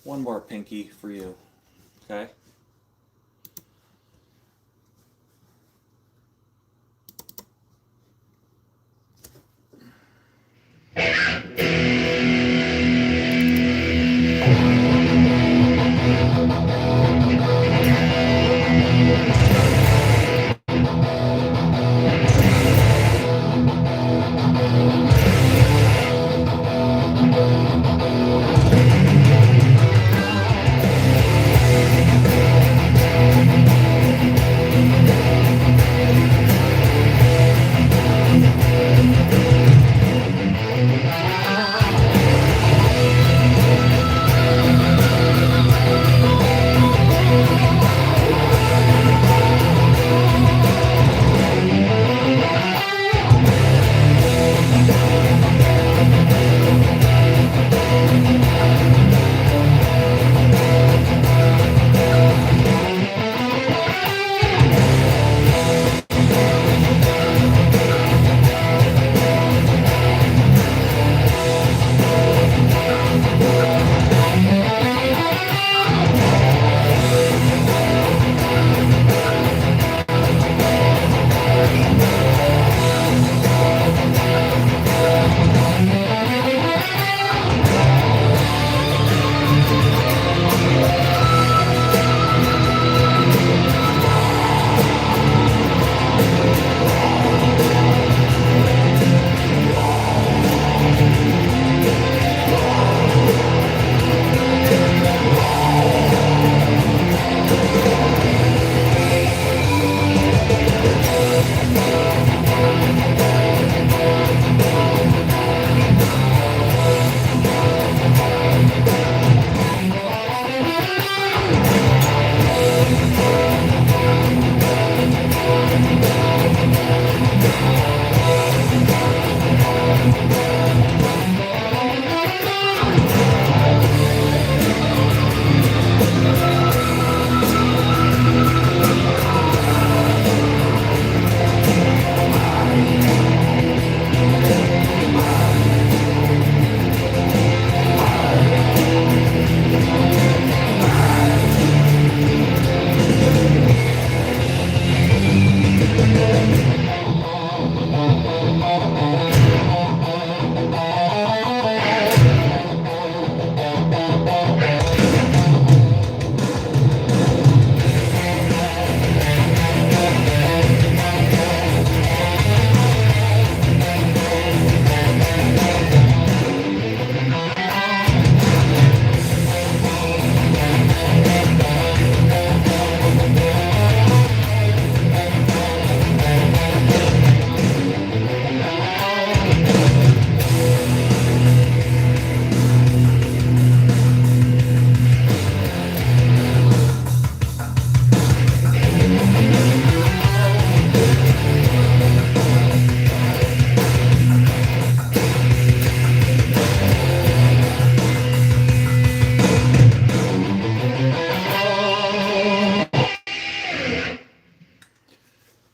One more Pinky for you. Okay.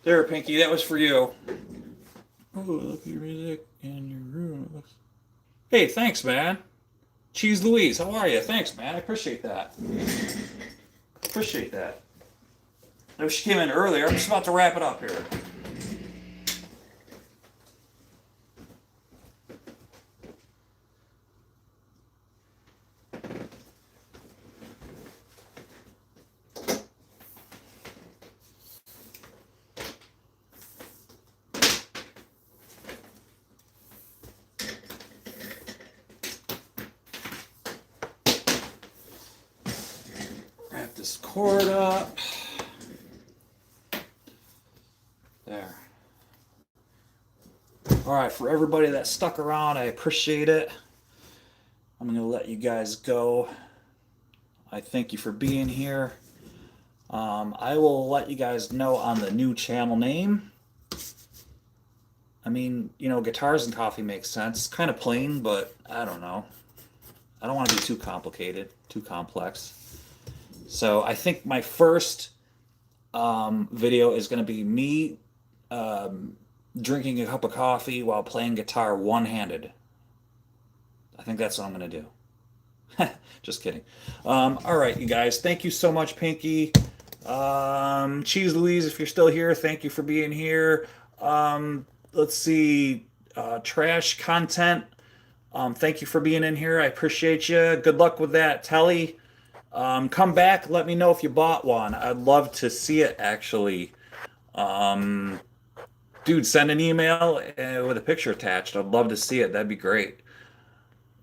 There, Pinky, that was for you. Oh, look at your music in your room. Hey, thanks, man. Cheese Louise, how are you? Thanks, man. I appreciate that. Appreciate that. I know she came in earlier. I'm just about to wrap it up here. Wrap this cord up. All right, for everybody that stuck around, I appreciate it. I'm going to let you guys go. I thank you for being here. I will let you guys know on the new channel name. I mean, guitars and coffee makes sense. It's kind of plain, but I don't know. I don't want to be too complicated, too complex. So I think my first video is going to be me drinking a cup of coffee while playing guitar one-handed. I think that's what I'm going to do. Just kidding. All right, you guys. Thank you so much, Pinky. Cheese Louise, if you're still here, thank you for being here. Let's see. Trash content. Thank you for being in here. I appreciate you. Good luck with that, Telly. Come back. Let me know if you bought one. I'd love to see it, actually. Dude, send an email with a picture attached. I'd love to see it. That'd be great.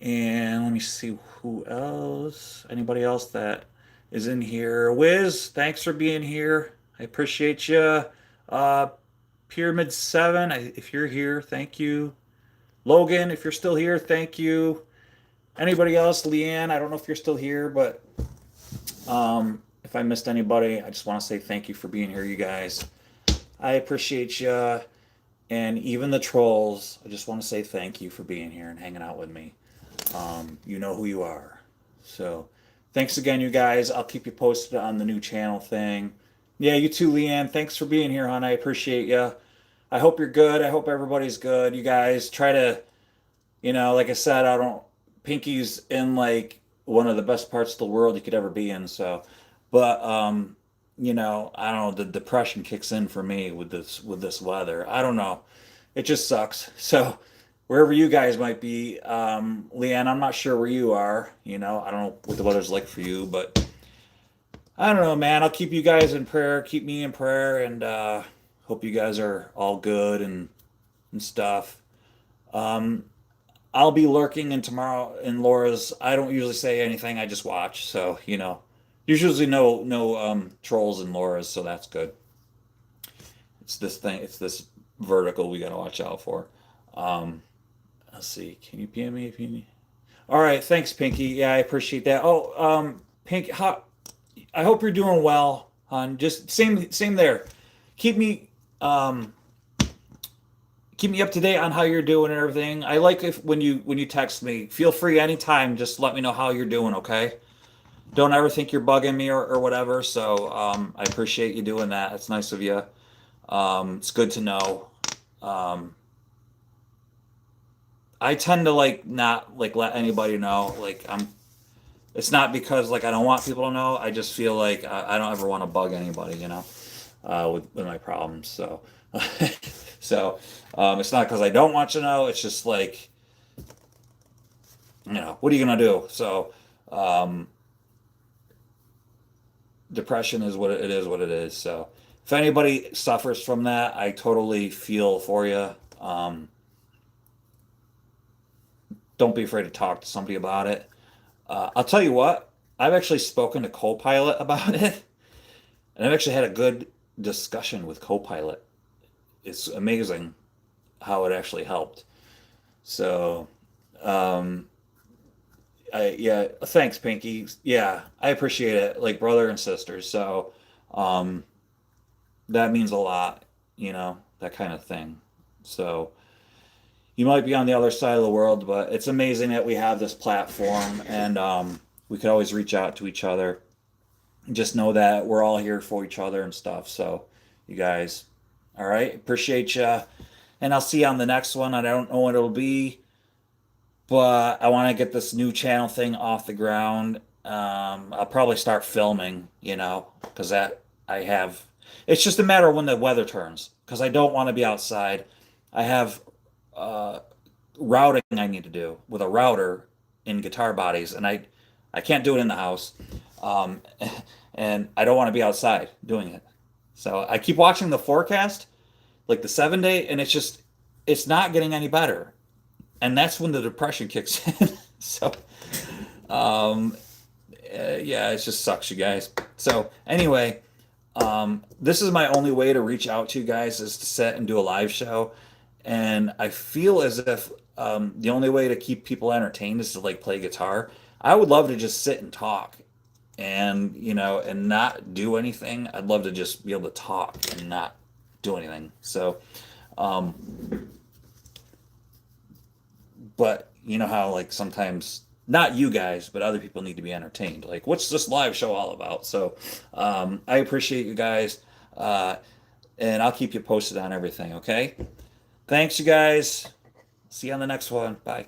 And let me see who else. Anybody else that is in here? Wiz, thanks for being here. I appreciate you. Uh, Pyramid 7, if you're here, thank you. Logan, if you're still here, thank you. Anybody else? Leanne, I don't know if you're still here, but if I missed anybody, I just want to say thank you for being here, you guys. I appreciate you. And even the trolls, I just want to say thank you for being here and hanging out with me. You know who you are. So thanks again, you guys. I'll keep you posted on the new channel thing. Yeah, you too, Leanne. Thanks for being here, hon. I appreciate you. I hope you're good. I hope everybody's good. You guys try to, like I said, Pinky's in like one of the best parts of the world you could ever be in. So, but, I don't know, the depression kicks in for me with this weather. I don't know. It just sucks. So, wherever you guys might be, Leanne, I'm not sure where you are. I don't know what the weather's like for you, but I don't know, man. I'll keep you guys in prayer. Keep me in prayer, and hope you guys are all good and stuff. I'll be lurking in tomorrow in Laura's. I don't usually say anything. I just watch. So usually no trolls in Laura's, so that's good. It's this thing. It's this vertical we gotta watch out for. Let's see. Can you PM me if you need? All right. Thanks, Pinky. Yeah, I appreciate that. Oh, Pink, I hope you're doing well, hon. Just same there. Keep me um keep me up to date on how you're doing and everything. I like if when you text me. Feel free anytime. Just let me know how you're doing. Okay. Don't ever think you're bugging me or whatever. So I appreciate you doing that. It's nice of you. It's good to know. I tend to like not like let anybody know. It's not because like I don't want people to know. I just feel like I don't ever want to bug anybody, with my problems. So, so it's not because I don't want you to know. It's just like, what are you gonna do? So, depression is what it is. What it is. So, if anybody suffers from that, I totally feel for you. Don't be afraid to talk to somebody about it. I'll tell you what, I've actually spoken to Copilot about it, and I've actually had a good discussion with Copilot. It's amazing how it actually helped. So, um, yeah, thanks, Pinky. Yeah, I appreciate it, like brother and sister. So, um, that means a lot, that kind of thing. So, you might be on the other side of the world, but it's amazing that we have this platform and we could always reach out to each other. Just know that we're all here for each other and stuff. So, you guys, all right, appreciate you. And I'll see you on the next one. I don't know what it'll be, but I want to get this new channel thing off the ground. I'll probably start filming, because that I have. It's just a matter of when the weather turns, because I don't want to be outside. I have uh, routing I need to do with a router in guitar bodies, and I can't do it in the house, um, and I don't want to be outside doing it. So I keep watching the forecast, like the 7 day, and it's not getting any better, and that's when the depression kicks in. So um, yeah, it just sucks, you guys. So anyway, this is my only way to reach out to you guys is to sit and do a live show. and I feel as if the only way to keep people entertained is to like play guitar. I would love to just sit and talk and and not do anything. I'd love to just be able to talk and not do anything. So, um, but you know how like sometimes not you guys, but other people need to be entertained. Like, what's this live show all about? So, I appreciate you guys, uh, and I'll keep you posted on everything. Okay. Thanks, you guys. See you on the next one. Bye.